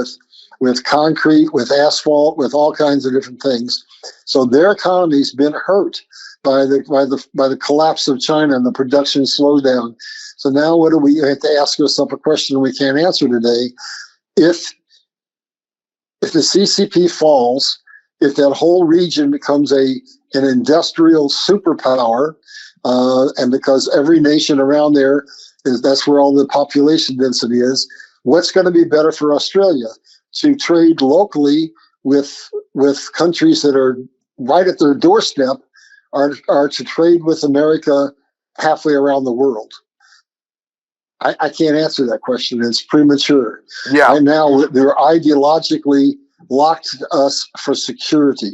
B: with concrete, with asphalt, with all kinds of different things. So their economy's been hurt by the collapse of China and the production slowdown. So now what do we have to ask ourselves a question we can't answer today? If the CCP falls, if that whole region becomes an industrial superpower, and because every nation around there that's where all the population density is, what's going to be better for Australia? To trade locally with countries that are right at their doorstep, are to trade with America halfway around the world? I can't answer that question. It's premature.
A: Yeah.
B: Right now, they're ideologically locked us for security.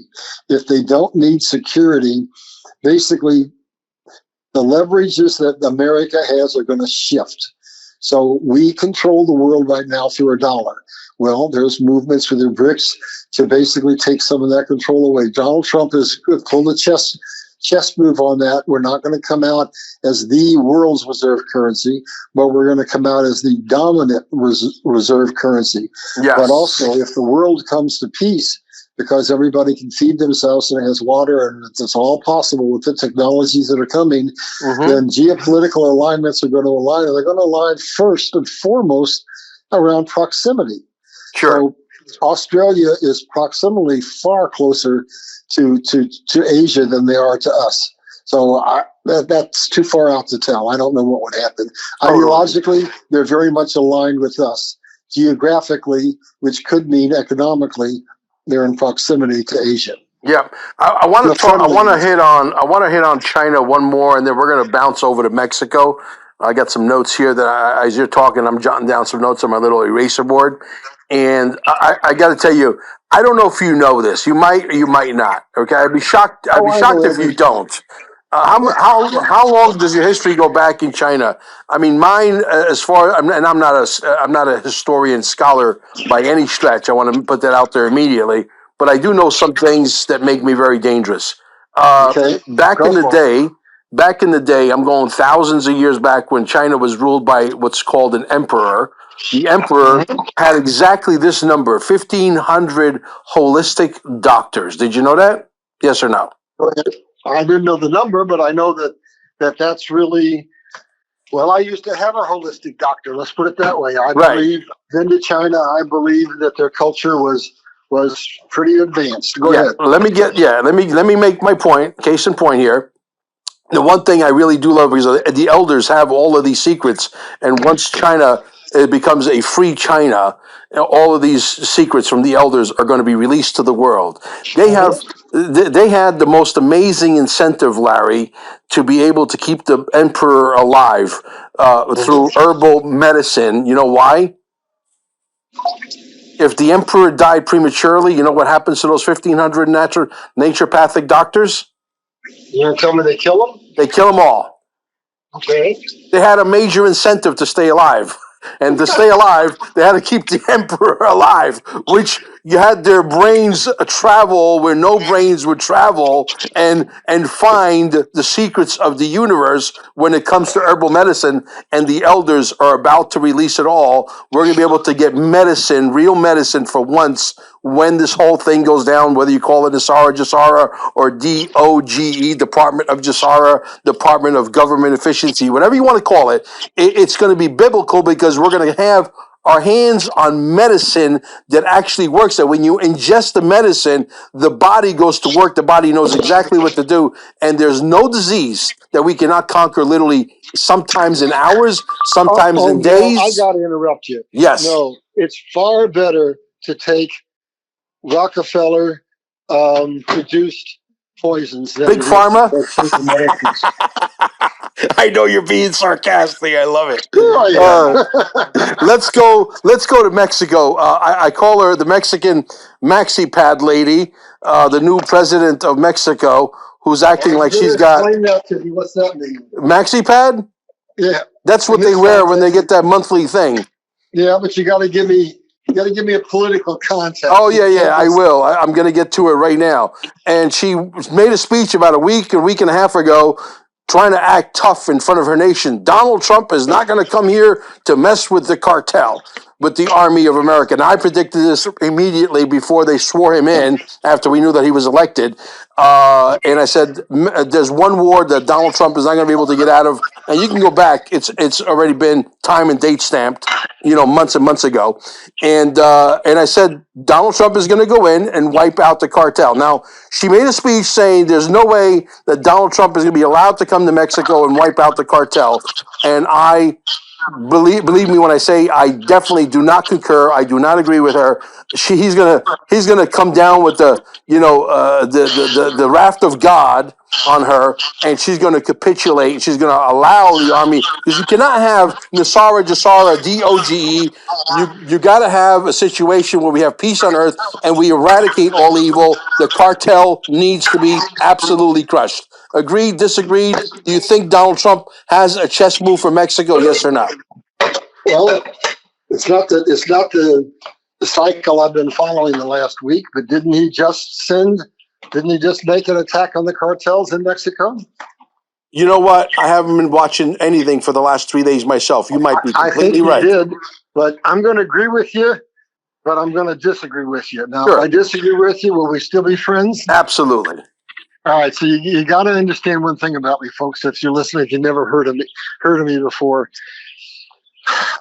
B: If they don't need security, basically the leverages that America has are going to shift. So we control the world right now through a dollar. Well, there's movements with the BRICS to basically take some of that control away. Donald Trump has pulled a chess move on that. We're not going to come out as the world's reserve currency, but we're going to come out as the dominant reserve currency.
A: Yes.
B: But also, if the world comes to peace, because everybody can feed themselves and has water, and it's all possible with the technologies that are coming, then geopolitical alignments are going to align. And they're going to align first and foremost around proximity.
A: Sure.
B: So Australia is proximately far closer to Asia than they are to us. So that's too far out to tell. I don't know what would happen. Ideologically, they're very much aligned with us. Geographically, which could mean economically, they're in proximity to Asia.
A: Yeah, I want to hit on China one more, and then we're going to bounce over to Mexico. I got some notes here that as you're talking, I'm jotting down some notes on my little eraser board, and I got to tell you, I don't know if you know this. You might or you might not. Okay, I'd be shocked if you don't. How long does your history go back in China? I mean, mine, as far, and I'm not a historian scholar by any stretch. I want to put that out there immediately, but I do know some things that make me very dangerous. Back in the day, I'm going thousands of years back when China was ruled by what's called an emperor. The emperor had exactly this number, 1,500 holistic doctors. Did you know that? Yes or no?
B: I didn't know the number, but I know that's really, well, I used to have a holistic doctor. Let's put it that way. I believe, been to China, I believe that their culture was pretty advanced. Go ahead.
A: Let me make my point, case in point here. The one thing I really do love is the elders have all of these secrets, and once China becomes a free China, all of these secrets from the elders are going to be released to the world. They had the most amazing incentive, Larry, to be able to keep the emperor alive through herbal medicine. You know why? If the emperor died prematurely, you know what happens to those 1,500 naturopathic doctors?
B: You're telling me they kill them?
A: They kill them all.
B: Okay.
A: They had a major incentive to stay alive. And to stay alive, they had to keep the emperor alive, which you had their brains travel where no brains would travel and find the secrets of the universe when it comes to herbal medicine. And the elders are about to release it all. We're going to be able to get medicine, real medicine for once when this whole thing goes down, whether you call it Jasara or DOGE, Department of Jasara, Department of Government Efficiency, whatever you want to call it, it's going to be biblical because we're going to have our hands on medicine that actually works. That when you ingest the medicine, the body goes to work. The body knows exactly what to do. And there's no disease that we cannot conquer literally sometimes in hours, sometimes in
B: Mel, I
A: days.
B: got to interrupt you.
A: Yes.
B: No, it's far better to take Rockefeller produced poisons than
A: Big Pharma?
B: medicines.
A: I know you're being sarcastic. I love it.
B: Sure I am.
A: Let's go to Mexico. I call her the Mexican maxi pad lady, the new president of Mexico, who's acting like she's got
B: Explain that to me. What's that mean?
A: maxi pad.
B: Yeah,
A: That's what they wear when they get that monthly thing.
B: yeah, but you got to give me a political context.
A: Oh yeah, I will. I'm going to get to it right now. And she made a speech about a week and a half ago, trying to act tough in front of her nation. Donald Trump is not going to come here to mess with the cartel, with the Army of America. And I predicted this immediately before they swore him in, after we knew that he was elected. And I said, there's one war that Donald Trump is not going to be able to get out of. And you can go back. It's already been time and date stamped, months and months ago. And I said, Donald Trump is going to go in and wipe out the cartel. Now, she made a speech saying there's no way that Donald Trump is going to be allowed to come to Mexico and wipe out the cartel. And I believe me when I say I definitely do not concur. I do not agree with her. He's gonna come down with the wrath of God on her, and she's going to capitulate. She's going to allow the army, because you cannot have Nasara, Jasara, DOGE. You got to have a situation where we have peace on earth and we eradicate all evil. The cartel needs to be absolutely crushed. Agreed? Disagreed? Do you think Donald Trump has a chess move for Mexico? Yes or no?
B: Well, it's not the cycle I've been following the last week, but didn't he just make an attack on the cartels in Mexico?
A: You know what? I haven't been watching anything for the last 3 days myself. You might be completely right.
B: I think he did, but I'm going to agree with you, but I'm going to disagree with you. Now,
A: sure.
B: If I disagree with you, will we still be friends?
A: Absolutely.
B: All right, so you got to understand one thing about me, folks. If you're listening, if you never heard of me before,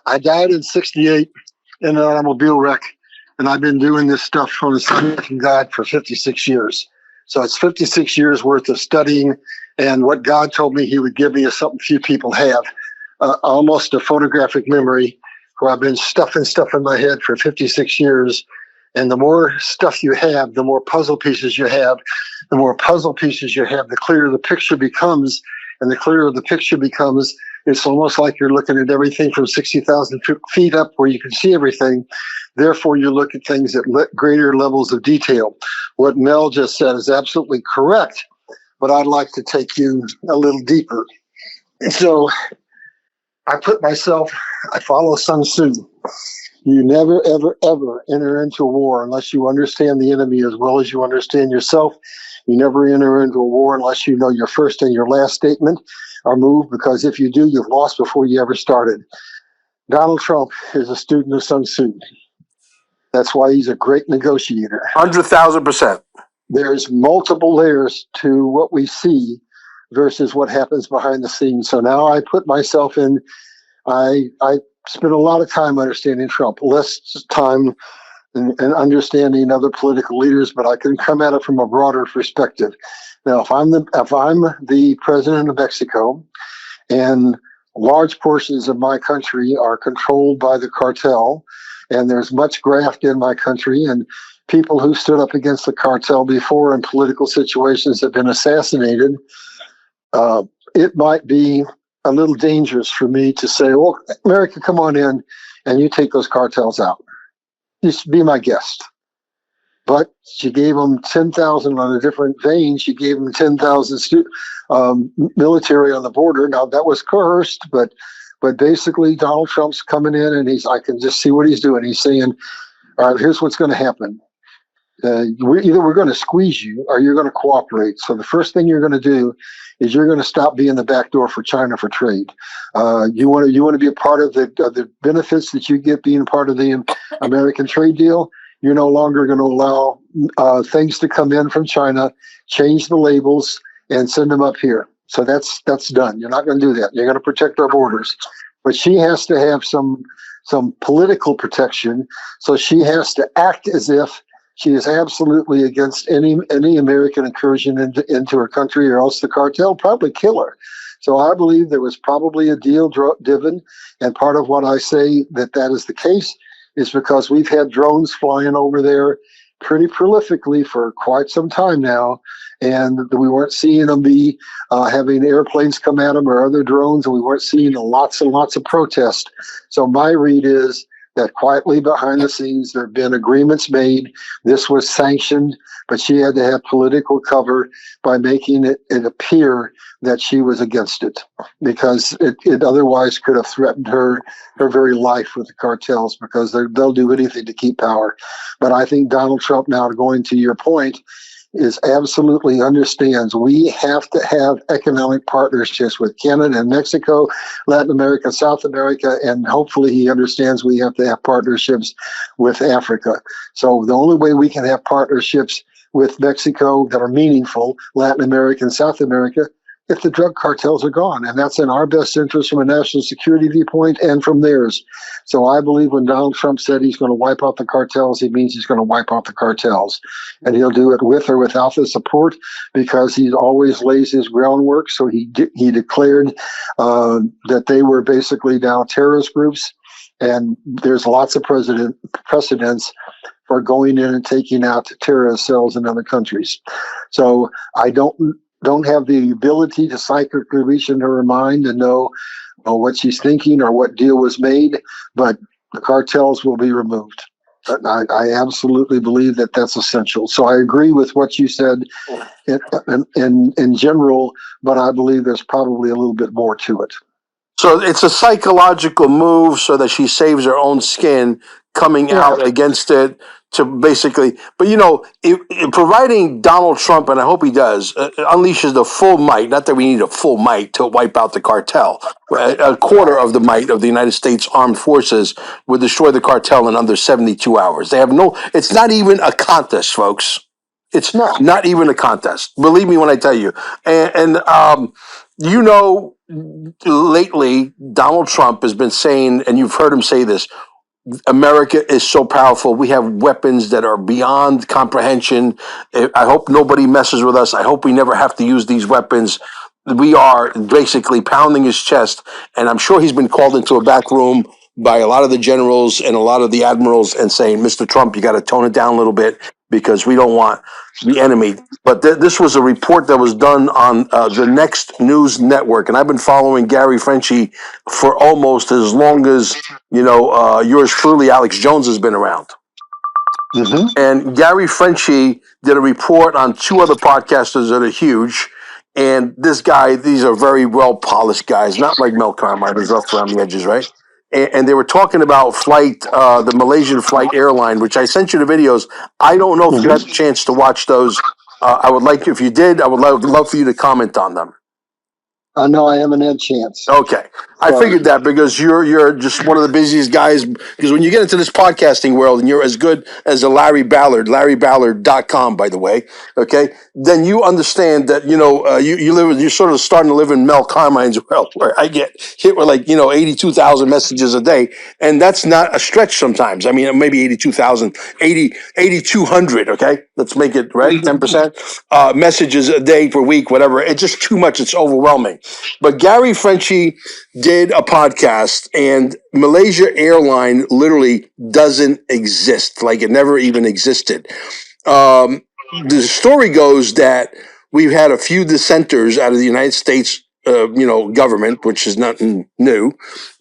B: I died in '68 in an automobile wreck, and I've been doing this stuff from the Son from God for 56 years. So it's 56 years worth of studying, and what God told me He would give me is something few people have, almost a photographic memory, where I've been stuffing stuff in my head for 56 years. And the more stuff you have, the more puzzle pieces you have. The more puzzle pieces you have, the clearer the picture becomes. And the clearer the picture becomes, it's almost like you're looking at everything from 60,000 feet up where you can see everything. Therefore, you look at things at greater levels of detail. What Mel just said is absolutely correct, but I'd like to take you a little deeper. So I follow Sun Tzu. You never, ever, ever enter into a war unless you understand the enemy as well as you understand yourself. You never enter into a war unless you know your first and your last statement or move, because if you do, you've lost before you ever started. Donald Trump is a student of Sun Tzu. That's why he's a great negotiator.
A: 100,000%. There's
B: multiple layers to what we see versus what happens behind the scenes. So now I put myself in, I spent a lot of time understanding Trump, less time and understanding other political leaders, but I can come at it from a broader perspective. Now, if I'm the president of Mexico, and large portions of my country are controlled by the cartel, and there's much graft in my country, and people who stood up against the cartel before in political situations have been assassinated, it might be a little dangerous for me to say, well, America, come on in and you take those cartels out. Just be my guest. But she gave them 10,000 on a different vein. She gave them 10,000 military on the border. Now, that was coerced, but basically Donald Trump's coming in and I can just see what he's doing. He's saying, all right, here's what's going to happen. We're going to squeeze you or you're going to cooperate. So the first thing you're going to do is you're going to stop being the back door for China for trade. You want to be a part of the benefits that you get being part of the American trade deal. You're no longer going to allow things to come in from China, change the labels, and send them up here. So that's done. You're not going to do that. You're going to protect our borders. But she has to have some some political protection. So she has to act as if she is absolutely against any American incursion into her country, or else the cartel probably kill her. So I believe there was probably a deal driven, and part of what I say that is the case is because we've had drones flying over there pretty prolifically for quite some time now, and we weren't seeing them be having airplanes come at them or other drones, and we weren't seeing lots and lots of protest. So my read is that quietly behind the scenes there have been agreements made. This was sanctioned, but she had to have political cover by making it appear that she was against it, because it otherwise could have threatened her very life with the cartels, because they'll do anything to keep power. But I think Donald Trump, now going to your point, is absolutely understands we have to have economic partnerships with Canada and Mexico, Latin America, South America, and hopefully he understands we have to have partnerships with Africa. So the only way we can have partnerships with Mexico that are meaningful, Latin America and South America, if the drug cartels are gone. And that's in our best interest from a national security viewpoint and from theirs. So I believe when Donald Trump said he's going to wipe out the cartels, he means he's going to wipe out the cartels. And he'll do it with or without the support, because he always lays his groundwork. So he declared that they were basically now terrorist groups. And there's lots of precedents for going in and taking out terrorist cells in other countries. So I don't have the ability to psychically reach into her mind and know what she's thinking or what deal was made, but the cartels will be removed. I absolutely believe that that's essential. So I agree with what you said in general, but I believe there's probably a little bit more to it.
A: So it's a psychological move so that she saves her own skin coming out against it, to basically, but providing Donald Trump, and I hope he does, unleashes the full might, not that we need a full might to wipe out the cartel. A quarter of the might of the United States Armed Forces would destroy the cartel in under 72 hours. They have it's not even a contest, folks. It's not even a contest. Believe me when I tell you. Lately, Donald Trump has been saying, and you've heard him say this, America is so powerful. We have weapons that are beyond comprehension. I hope nobody messes with us. I hope we never have to use these weapons. We are basically pounding his chest, and I'm sure he's been called into a back room by a lot of the generals and a lot of the admirals and saying, Mr. Trump, you got to tone it down a little bit because we don't want the enemy. But this was a report that was done on the Next News Network, and I've been following Gary Frenchie for almost as long as yours truly, Alex Jones, has been around. Mm-hmm. And Gary Frenchie did a report on two other podcasters that are huge. And this guy, these are very well polished guys, not like Mel Carmine, who's rough around the edges, right? And they were talking about the Malaysian flight airline, which I sent you the videos. I don't know if you had a chance to watch those. I would like, if you did, I would love for you to comment on them.
B: No, I haven't had a chance.
A: Okay. I figured that because you're just one of the busiest guys. Because when you get into this podcasting world and you're as good as a Larry Ballard, LarryBallard.com, by the way, okay, then you understand that, you're sort of starting to live in Mel Carmine's world, where I get hit with 82,000 messages a day. And that's not a stretch sometimes. I mean, maybe 82,000, 8,200, okay? Let's make it, right, 10%? Messages a day per week, whatever. It's just too much. It's overwhelming. But Gary Frenchie did a podcast, and Malaysia Airline literally doesn't exist. Like, it never even existed. The story goes that we've had a few dissenters out of the United States government, which is nothing new.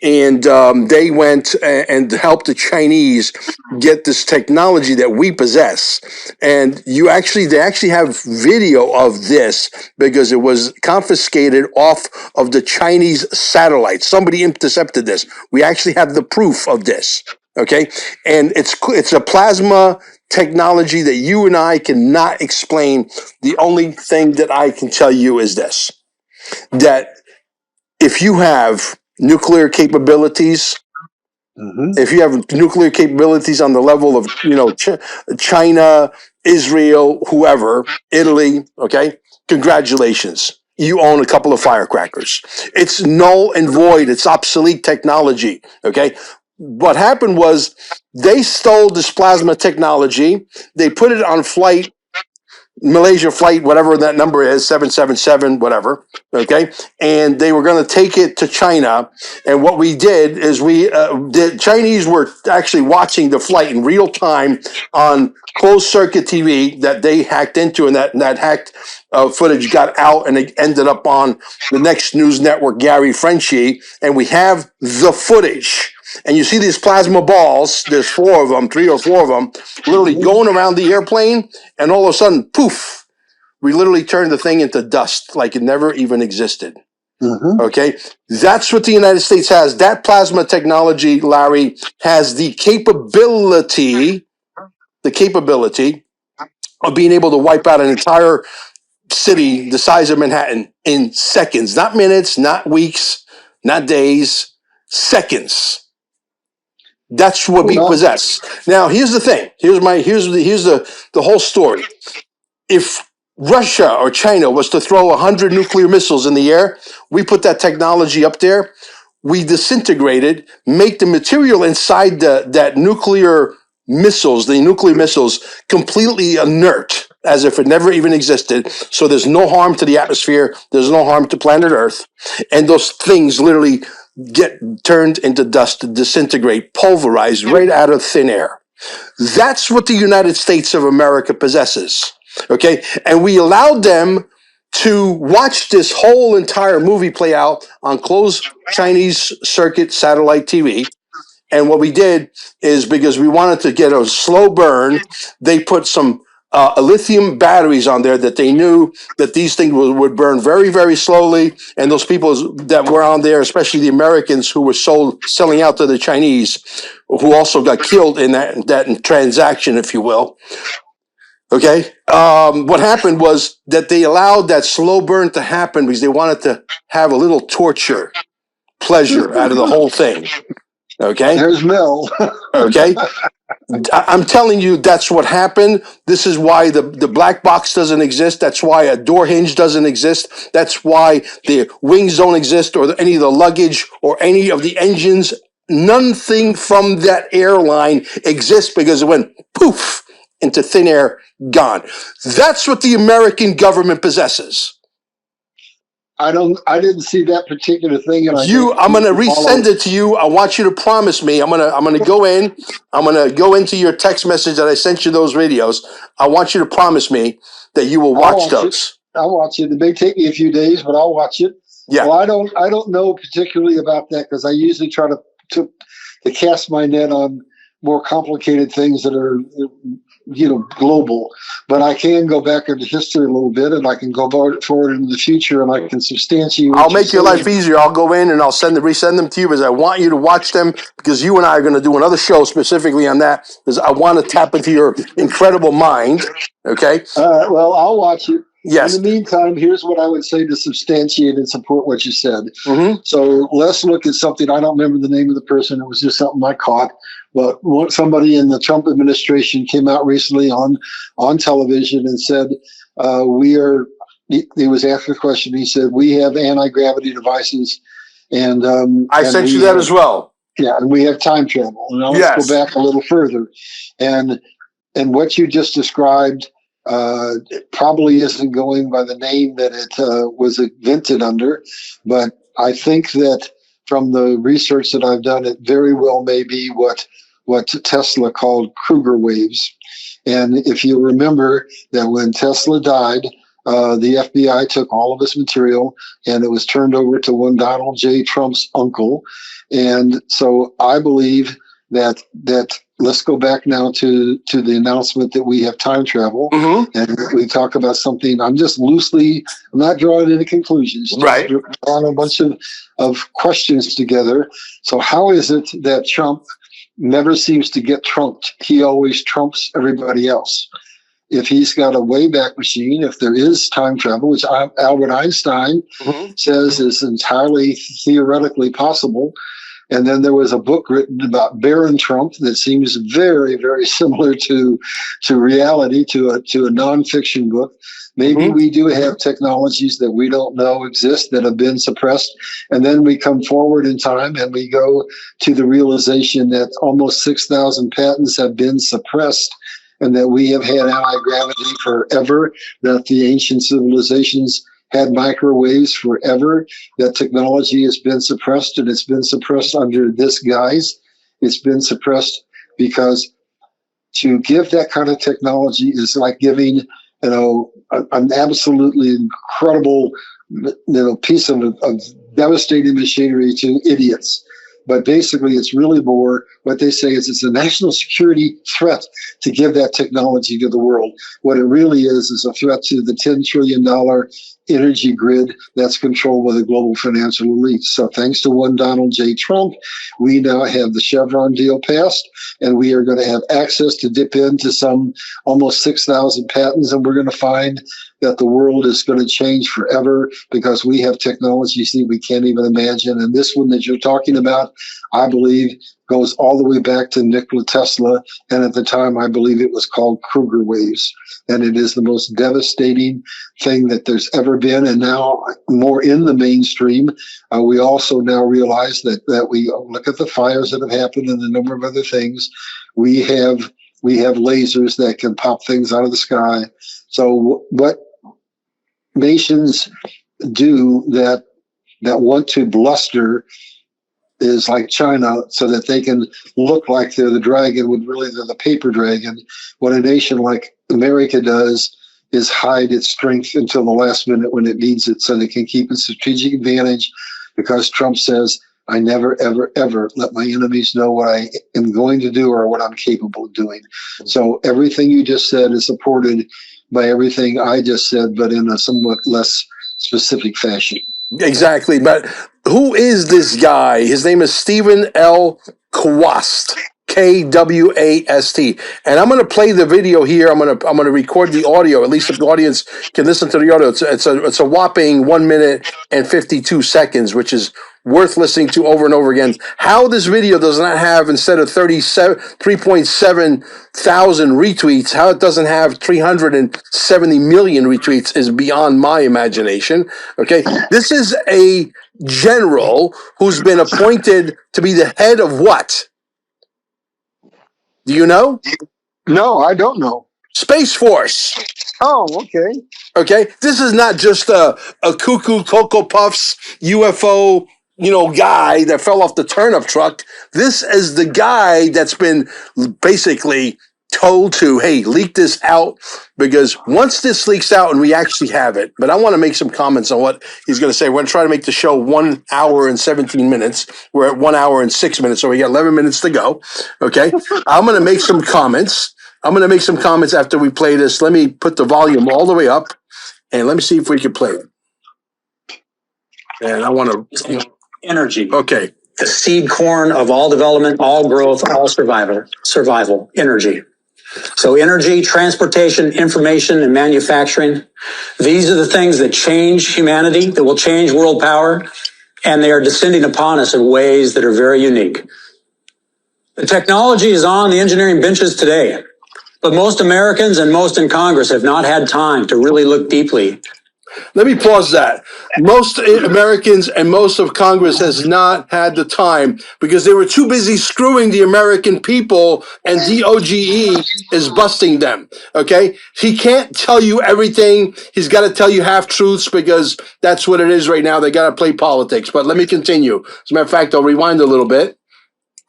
A: And they went and helped the Chinese get this technology that we possess. And they actually have video of this because it was confiscated off of the Chinese satellite. Somebody intercepted this. We actually have the proof of this. Okay. And it's a plasma technology that you and I cannot explain. The only thing that I can tell you is this: that if you have nuclear capabilities, if you have nuclear capabilities on the level of, China, Israel, whoever, Italy, okay, congratulations. You own a couple of firecrackers. It's null and void. It's obsolete technology, okay? what happened was they stole this plasma technology. They put it on flight, Malaysia flight, whatever that number is, 777, whatever. Okay. And they were going to take it to China. And what we did is the Chinese were actually watching the flight in real time on closed circuit TV that they hacked into, and that hacked footage got out and it ended up on the next news network, Gary Frenchie. And we have the footage. And you see these plasma balls, there's 4 of them, 3 or 4 of them, literally going around the airplane, and all of a sudden, poof, we literally turned the thing into dust like it never even existed. Mm-hmm. Okay? That's what the United States has. That plasma technology, Larry, has the capability of being able to wipe out an entire city the size of Manhattan in seconds, not minutes, not weeks, not days, seconds. That's what we possess. Now, here's the thing. Here's the whole story. If Russia or China was to throw 100 nuclear missiles in the air, we put that technology up there. We disintegrate it, make the material inside the nuclear missiles completely inert, as if it never even existed. So there's no harm to the atmosphere. There's no harm to planet Earth. And those things literally get turned into dust, to disintegrate, pulverized right out of thin air. That's what the United States of America possesses. Okay? And we allowed them to watch this whole entire movie play out on closed Chinese circuit satellite TV. And what we did is, because we wanted to get a slow burn, they put some lithium batteries on there that they knew that these things would burn very, very slowly. And those people that were on there, especially the Americans who were selling out to the Chinese, who also got killed in that transaction, if you will. Okay. What happened was that they allowed that slow burn to happen because they wanted to have a little torture pleasure out of the whole thing. Okay.
B: There's Mel.
A: Okay. I'm telling you, that's what happened. This is why the black box doesn't exist. That's why a door hinge doesn't exist. That's why the wings don't exist, or any of the luggage or any of the engines. Nothing from that airline exists because it went poof into thin air, gone. That's what the American government possesses.
B: I didn't see that particular thing. And
A: I'm going to resend it to you. I want you to promise me. I'm going to go in. I'm going to go into your text message that I sent you those videos. I want you to promise me that you will watch those.
B: I'll watch it. It may take me a few days, but I'll watch it.
A: Yeah.
B: Well, I don't know particularly about that, because I usually try to cast my net on more complicated things that are, global. But I can go back into history a little bit, and I can go forward into the future, and I can substantiate.
A: I'll make your life easier. I'll go in and I'll resend them to you, because I want you to watch them, because you and I are going to do another show specifically on that, because I want to tap into your incredible mind. Okay.
B: Well, I'll watch it.
A: Yes.
B: In the meantime, here's what I would say to substantiate and support what you said.
A: Mm-hmm.
B: So let's look at something. I don't remember the name of the person. It was just something I caught. But somebody in the Trump administration came out recently on television and said, he was asked a question. He said, we have anti-gravity devices. And
A: I sent you that as well.
B: Yeah, and we have time travel. And now let's go back a little further. And what you just described, it probably isn't going by the name that it was invented under, but I think that from the research that I've done, it very well may be what Tesla called Kruger waves. And if you remember that when Tesla died, the FBI took all of his material and it was turned over to one Donald J. Trump's uncle. And so I believe that let's go back now to the announcement that we have time travel. Mm-hmm. And we talk about something. I'm not drawing any conclusions.
A: Right.
B: Drawing a bunch of questions together. So how is it that Trump never seems to get trumped? He always trumps everybody else. If he's got a Wayback Machine, if there is time travel, which Albert Einstein says is entirely theoretically possible, And then there was a book written about Baron Trump that seems very, very similar to reality, to a nonfiction book. Maybe we do have technologies that we don't know exist that have been suppressed. And then we come forward in time and we go to the realization that almost 6,000 patents have been suppressed, and that we have had anti-gravity forever, that the ancient civilizations had microwaves forever, that technology has been suppressed, and it's been suppressed under this guise. It's been suppressed because to give that kind of technology is like giving, an absolutely incredible, piece of devastating machinery to idiots. But basically, it's really more what they say is it's a national security threat to give that technology to the world. What it really is a threat to the $10 trillion energy grid that's controlled by the global financial elites. So thanks to one Donald J. Trump, we now have the Chevron deal passed, and we are going to have access to dip into some almost 6,000 patents, and we're going to find that the world is going to change forever because we have technologies that we can't even imagine. And this one that you're talking about, I believe, goes all the way back to Nikola Tesla. And at the time, I believe it was called Kruger waves. And it is the most devastating thing that there's ever been. And now more in the mainstream, we also now realize that we look at the fires that have happened and a number of other things. We have lasers that can pop things out of the sky. So what nations do that want to bluster is like China, so that they can look like they're the dragon when really they're the paper dragon. What a nation like America does is hide its strength until the last minute when it needs it, so they can keep its strategic advantage, because Trump says, I never, ever, ever let my enemies know what I am going to do or what I'm capable of doing. So everything you just said is supported by everything I just said, but in a somewhat less specific fashion.
A: Exactly. But who is this guy? His name is Stephen L. Kwast. Kwast. And I'm going to play the video here. I'm going to record the audio, at least if the audience can listen to the audio. It's a whopping 1 minute and 52 seconds, which is worth listening to over and over again. How this video does not have, instead of 3.7 thousand retweets, how it doesn't have 370 million retweets is beyond my imagination. Okay. This is a general who's been appointed to be the head of what? Do you know?
B: No, I don't know.
A: Space Force.
B: Oh, okay.
A: Okay. This is not just a cuckoo Cocoa Puffs UFO, guy that fell off the turnip truck. This is the guy that's been basically told to, hey, leak this out, because once this leaks out and we actually have it, but I want to make some comments on what he's going to say. We're going to try to make the show 1 hour and 17 minutes. We're at 1 hour and 6 minutes, so we got 11 minutes to go. Okay. I'm going to make some comments. After we play this. Let me put the volume all the way up, and let me see if we can play it. And I want to...
C: Energy.
A: Okay.
C: The seed corn of all development, all growth, all survival, energy. So energy, transportation, information, and manufacturing, these are the things that change humanity, that will change world power, and they are descending upon us in ways that are very unique. The technology is on the engineering benches today, but most Americans and most in Congress have not had time to really look deeply.
A: Let me pause that. Most Americans and most of Congress has not had the time because they were too busy screwing the American people, and DOGE is busting them. Okay? He can't tell you everything. He's got to tell you half-truths because that's what it is right now. They got to play politics. But let me continue. As a matter of fact, I'll rewind a little bit.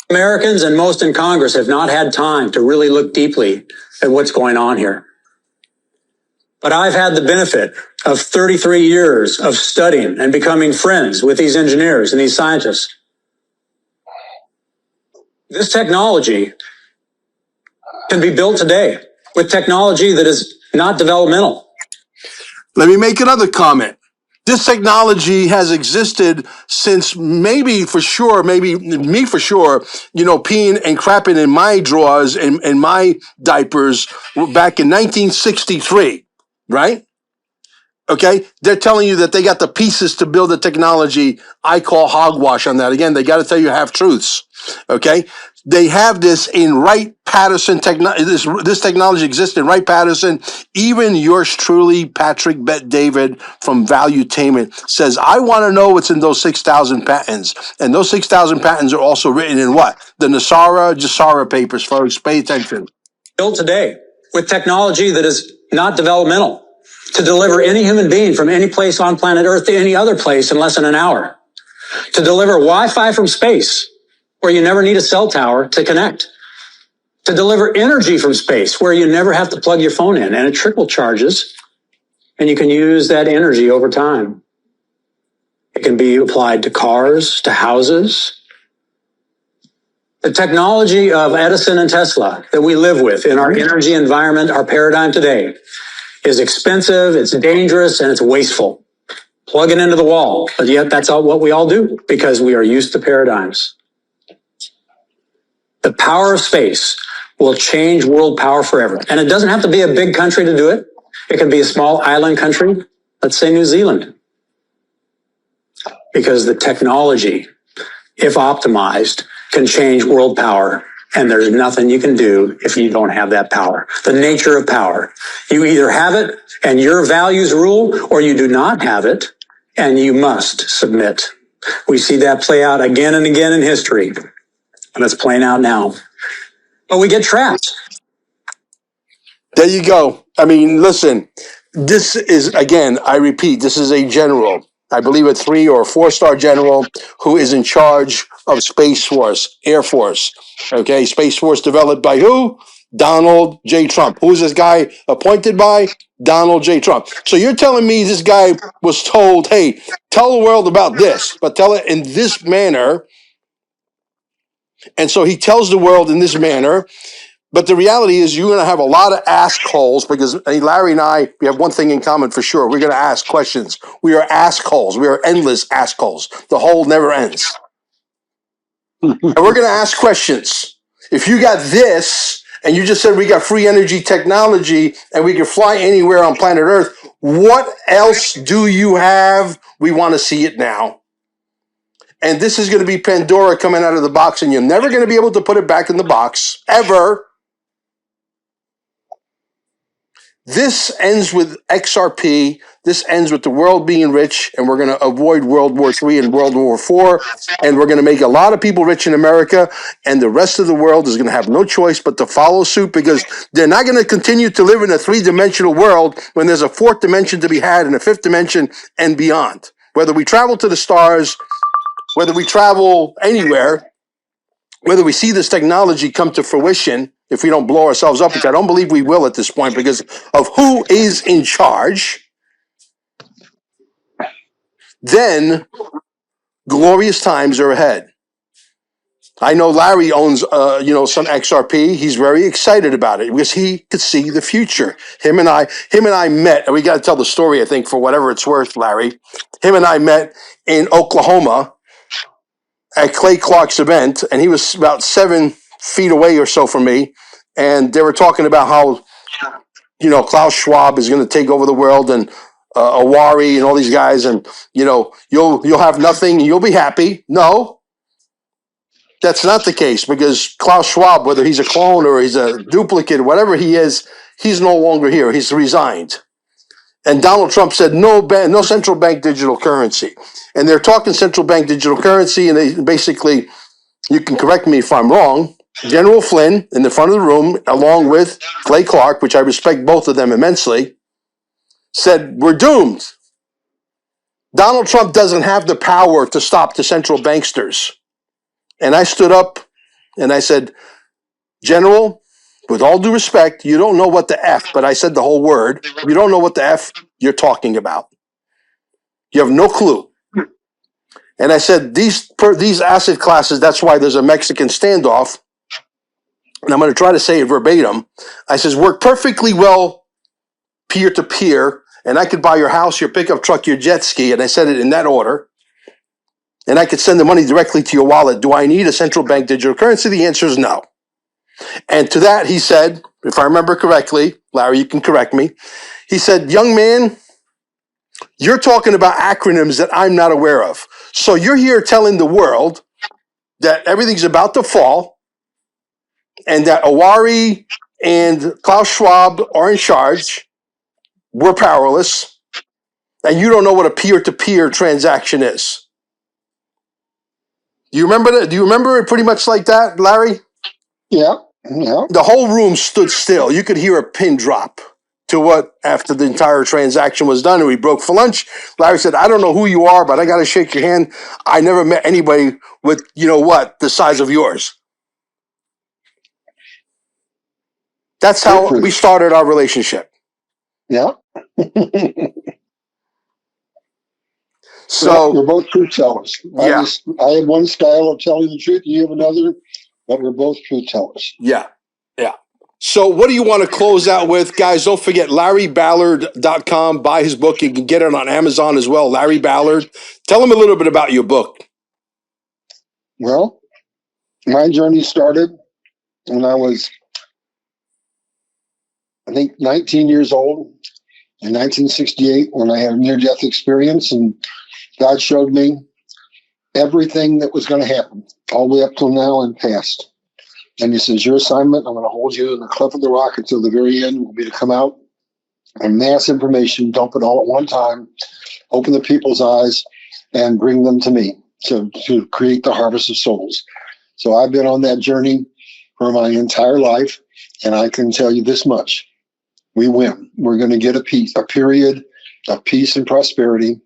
C: Americans and most in Congress have not had time to really look deeply at what's going on here. But I've had the benefit of 33 years of studying and becoming friends with these engineers and these scientists. This technology can be built today with technology that is not developmental.
A: Let me make another comment. This technology has existed since maybe me for sure, peeing and crapping in my drawers and my diapers back in 1963. Right? Okay, they're telling you that they got the pieces to build the technology. I call hogwash on that. Again, they got to tell you half truths. Okay, they have this in Wright-Patterson technology. This technology exists in Wright-Patterson. Even yours truly, Patrick Bet-David from Valuetainment, says, I want to know what's in those 6,000 patents. And those 6,000 patents are also written in what? The Nassara papers, folks. Pay attention.
C: Built today with technology that is not developmental, to deliver any human being from any place on planet Earth to any other place in less than an hour, to deliver Wi-Fi from space where you never need a cell tower to connect, to deliver energy from space where you never have to plug your phone in and it trickle charges and you can use that energy over time. It can be applied to cars, to houses. The technology of Edison and Tesla that we live with in our energy environment, our paradigm today, is expensive, it's dangerous, and it's wasteful. Plug it into the wall, but yet that's what we all do because we are used to paradigms. The power of space will change world power forever. And it doesn't have to be a big country to do it. It can be a small island country, let's say New Zealand. Because the technology, if optimized, can change world power. And there's nothing you can do if you don't have that power. The nature of power. You either have it and your values rule, or you do not have it and you must submit. We see that play out again and again in history. And it's playing out now. But we get trapped.
A: There you go. I mean, listen, this is, again, I repeat, this is a general. I believe a 3 or 4-star general who is in charge of Space Force, Air Force. Okay, Space Force developed by who? Donald J. Trump. Who's this guy appointed by? Donald J. Trump. So you're telling me this guy was told, hey, tell the world about this, but tell it in this manner. And so he tells the world in this manner. But the reality is you're going to have a lot of ask holes because Larry and I, we have one thing in common for sure. We're going to ask questions. We are ask holes. We are endless ask holes. The hole never ends. And we're going to ask questions. If you got this and you just said we got free energy technology and we can fly anywhere on planet Earth, what else do you have? We want to see it now. And this is going to be Pandora coming out of the box and you're never going to be able to put it back in the box ever. This ends with XRP. This ends with the world being rich, and we're going to avoid World War III and World War IV, and we're going to make a lot of people rich in America, and the rest of the world is going to have no choice but to follow suit because they're not going to continue to live in a 3-dimensional world when there's a 4th dimension to be had and a 5th dimension and beyond. Whether we travel to the stars, whether we travel anywhere, whether we see this technology come to fruition, if we don't blow ourselves up, which I don't believe we will at this point because of who is in charge, then glorious times are ahead. I know Larry owns, some XRP. He's very excited about it because he could see the future. Him and I met, and we got to tell the story, I think, for whatever it's worth, Larry. Him and I met in Oklahoma at Clay Clark's event, and he was about 7 feet away or so from me. And they were talking about how, Klaus Schwab is going to take over the world and Awari and all these guys. And, you'll have nothing. You'll be happy. No, that's not the case because Klaus Schwab, whether he's a clone or he's a duplicate, whatever he is, he's no longer here. He's resigned. And Donald Trump said no central bank digital currency. And they're talking central bank digital currency. And they basically, you can correct me if I'm wrong, General Flynn in the front of the room, along with Clay Clark, which I respect both of them immensely, said, we're doomed. Donald Trump doesn't have the power to stop the central banksters. And I stood up and I said, General, with all due respect, you don't know what the F, but I said the whole word. You don't know what the F you're talking about. You have no clue. And I said, these asset classes, that's why there's a Mexican standoff. And I'm going to try to say it verbatim. I says, work perfectly well peer-to-peer, and I could buy your house, your pickup truck, your jet ski, and I said it in that order. And I could send the money directly to your wallet. Do I need a central bank digital currency? The answer is no. And to that, he said, if I remember correctly, Larry, you can correct me. He said, young man, You're talking about acronyms that I'm not aware of. So you're here telling the world that everything's about to fall and that Owari and Klaus Schwab are in charge. We're powerless. And you don't know what a peer-to-peer transaction is. Do you remember that? Do you remember it pretty much like that, Larry?
B: Yeah. Yeah.
A: The whole room stood still. You could hear a pin drop to what after the entire transaction was done and we broke for lunch. Larry said, I don't know who you are, but I got to shake your hand. I never met anybody with, the size of yours. That's how we started our relationship.
B: Yeah.
A: So
B: we're both truth tellers.
A: Yeah.
B: I have one style of telling the truth, you have another, but we're both truth tellers.
A: Yeah. Yeah. So what do you want to close out with? Guys, don't forget LarryBallard.com. Buy his book. You can get it on Amazon as well. Larry Ballard. Tell him a little bit about your book.
B: Well, my journey started when I was, I think, 19 years old in 1968 when I had a near-death experience, and God showed me everything that was going to happen all the way up till now and past. And he says, your assignment, I'm going to hold you in the cleft of the rock until the very end, will be to come out and mass information, dump it all at one time, open the people's eyes, and bring them to me to create the harvest of souls. So I've been on that journey for my entire life, and I can tell you this much. We win. We're going to get a period of peace and prosperity.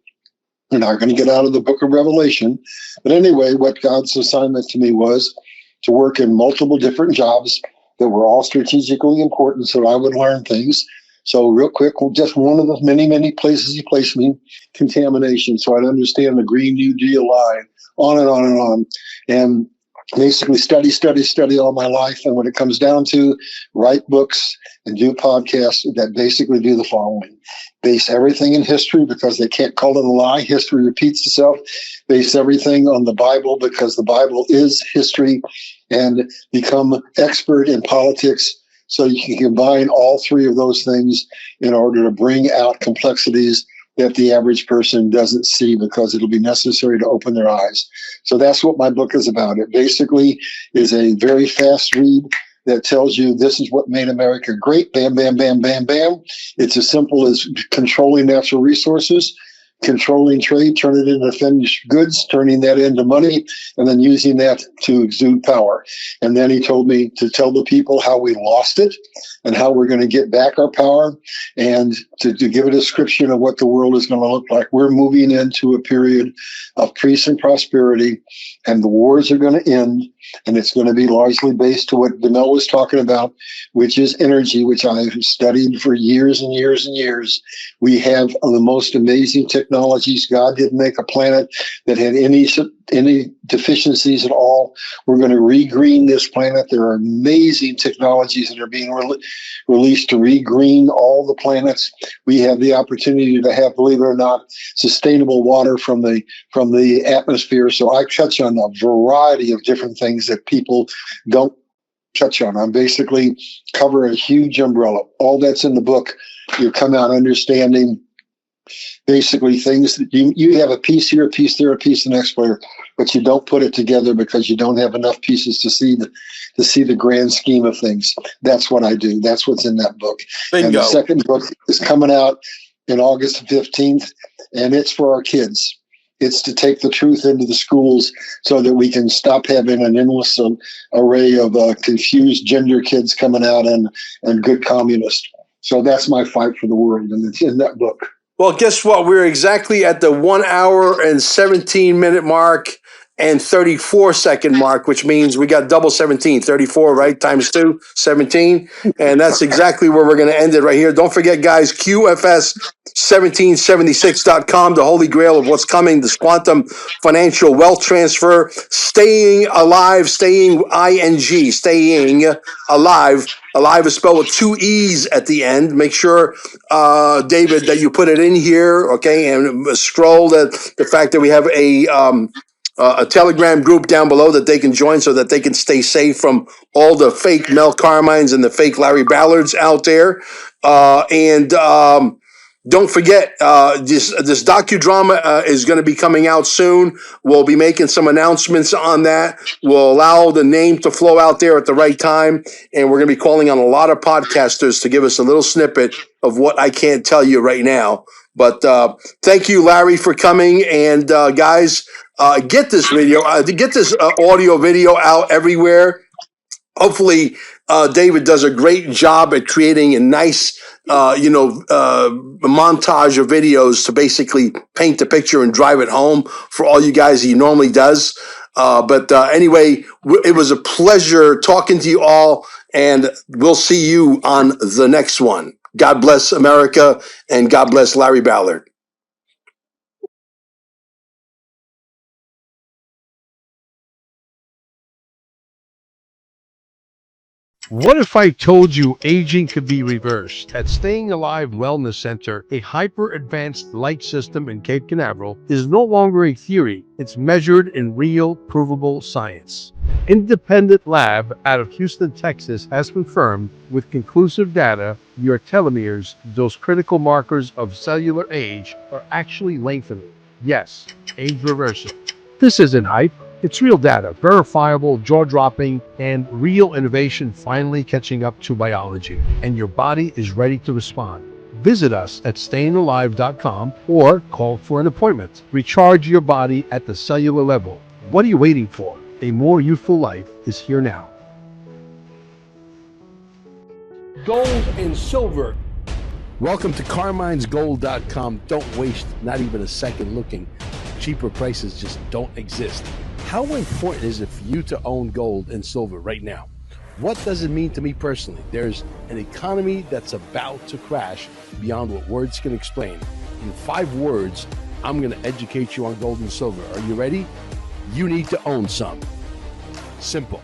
B: We're not going to get out of the book of Revelation. But anyway, what God's assignment to me was to work in multiple different jobs that were all strategically important so I would learn things. So real quick, just one of the many, many places he placed me, contamination, so I'd understand the Green New Deal line, on and on and on. And basically study all my life. And when it comes down to write books and do podcasts that basically do the following. Base everything in history because they can't call it a lie. History repeats itself. Base everything on the Bible because the Bible is history, and become expert in politics so you can combine all three of those things in order to bring out complexities that the average person doesn't see because it'll be necessary to open their eyes. So that's what my book is about. It basically is a very fast read that tells you this is what made America great. Bam, bam, bam, bam, bam. It's as simple as controlling natural resources, controlling trade, turning it into finished goods, turning that into money, and then using that to exude power. And then he told me to tell the people how we lost it and how we're going to get back our power, and to give a description of what the world is going to look like. We're moving into a period of peace and prosperity, and the wars are going to end, and it's going to be largely based to what DeMel was talking about, which is energy, which I've studied for years and years and years. We have the most amazing technologies. God didn't make a planet that had any deficiencies at all. We're going to regreen this planet. There are amazing technologies that are being released to regreen all the planets. We have the opportunity to have, believe it or not, sustainable water from the atmosphere. So I touch on a variety of different things that people don't touch on. I basically cover a huge umbrella. All that's in the book. You come out understanding basically things that you have a piece here, a piece there, a piece the next player, but you don't put it together because you don't have enough pieces to see the grand scheme of things. That's what I do. That's what's in that book. Bingo. And the second book is coming out in August 15th, and it's for our kids. It's to take the truth into the schools so that we can stop having an endless array of confused gender kids coming out and good communists. So that's my fight for the world, and it's in that book. Well, guess what? We're exactly at the 1 hour and 17-minute mark and 34-second mark, which means we got double 17, 34, right? Times 2, 17. And that's exactly where we're going to end it right here. Don't forget, guys, QFS1776.com, the holy grail of what's coming, this quantum financial wealth transfer, staying alive, staying ING, staying alive. Alive is spelled with 2 E's at the end. Make sure, David, that you put it in here, okay? And scroll the fact that we have a Telegram group down below that they can join so that they can stay safe from all the fake Mel Carmines and the fake Larry Ballards out there.
A: don't forget, this docudrama is going to be coming out soon. We'll be making some announcements on that. We'll allow the name to flow out there at the right time. And we're going to be calling on a lot of podcasters to give us a little snippet of what I can't tell you right now. But thank you, Larry, for coming. And guys, get this video, get this audio video out everywhere. Hopefully, David does a great job at creating a nice, montage of videos to basically paint the picture and drive it home for all you guys he normally does. But anyway, it was a pleasure talking to you all, and we'll see you on the next one. God bless America, and God bless Larry Ballard.
D: What if I told you aging could be reversed? At Staying Alive Wellness Center, a hyper-advanced light system in Cape Canaveral is no longer a theory. It's measured in real, provable science. Independent lab out of Houston, Texas has confirmed with conclusive data your telomeres, those critical markers of cellular age, are actually lengthening. Yes, age reversal. This isn't hype. It's real data, verifiable, jaw-dropping, and real innovation finally catching up to biology. And your body is ready to respond. Visit us at stayingalive.com or call for an appointment. Recharge your body at the cellular level. What are you waiting for? A more youthful life is here now.
A: Gold and silver. Welcome to Carmine'sGold.com. Don't waste not even a second looking. Cheaper prices just don't exist. How important is it for you to own gold and silver right now? What does it mean to me personally? There's an economy that's about to crash beyond what words can explain. In 5 words, I'm going to educate you on gold and silver. Are you ready? You need to own some. Simple.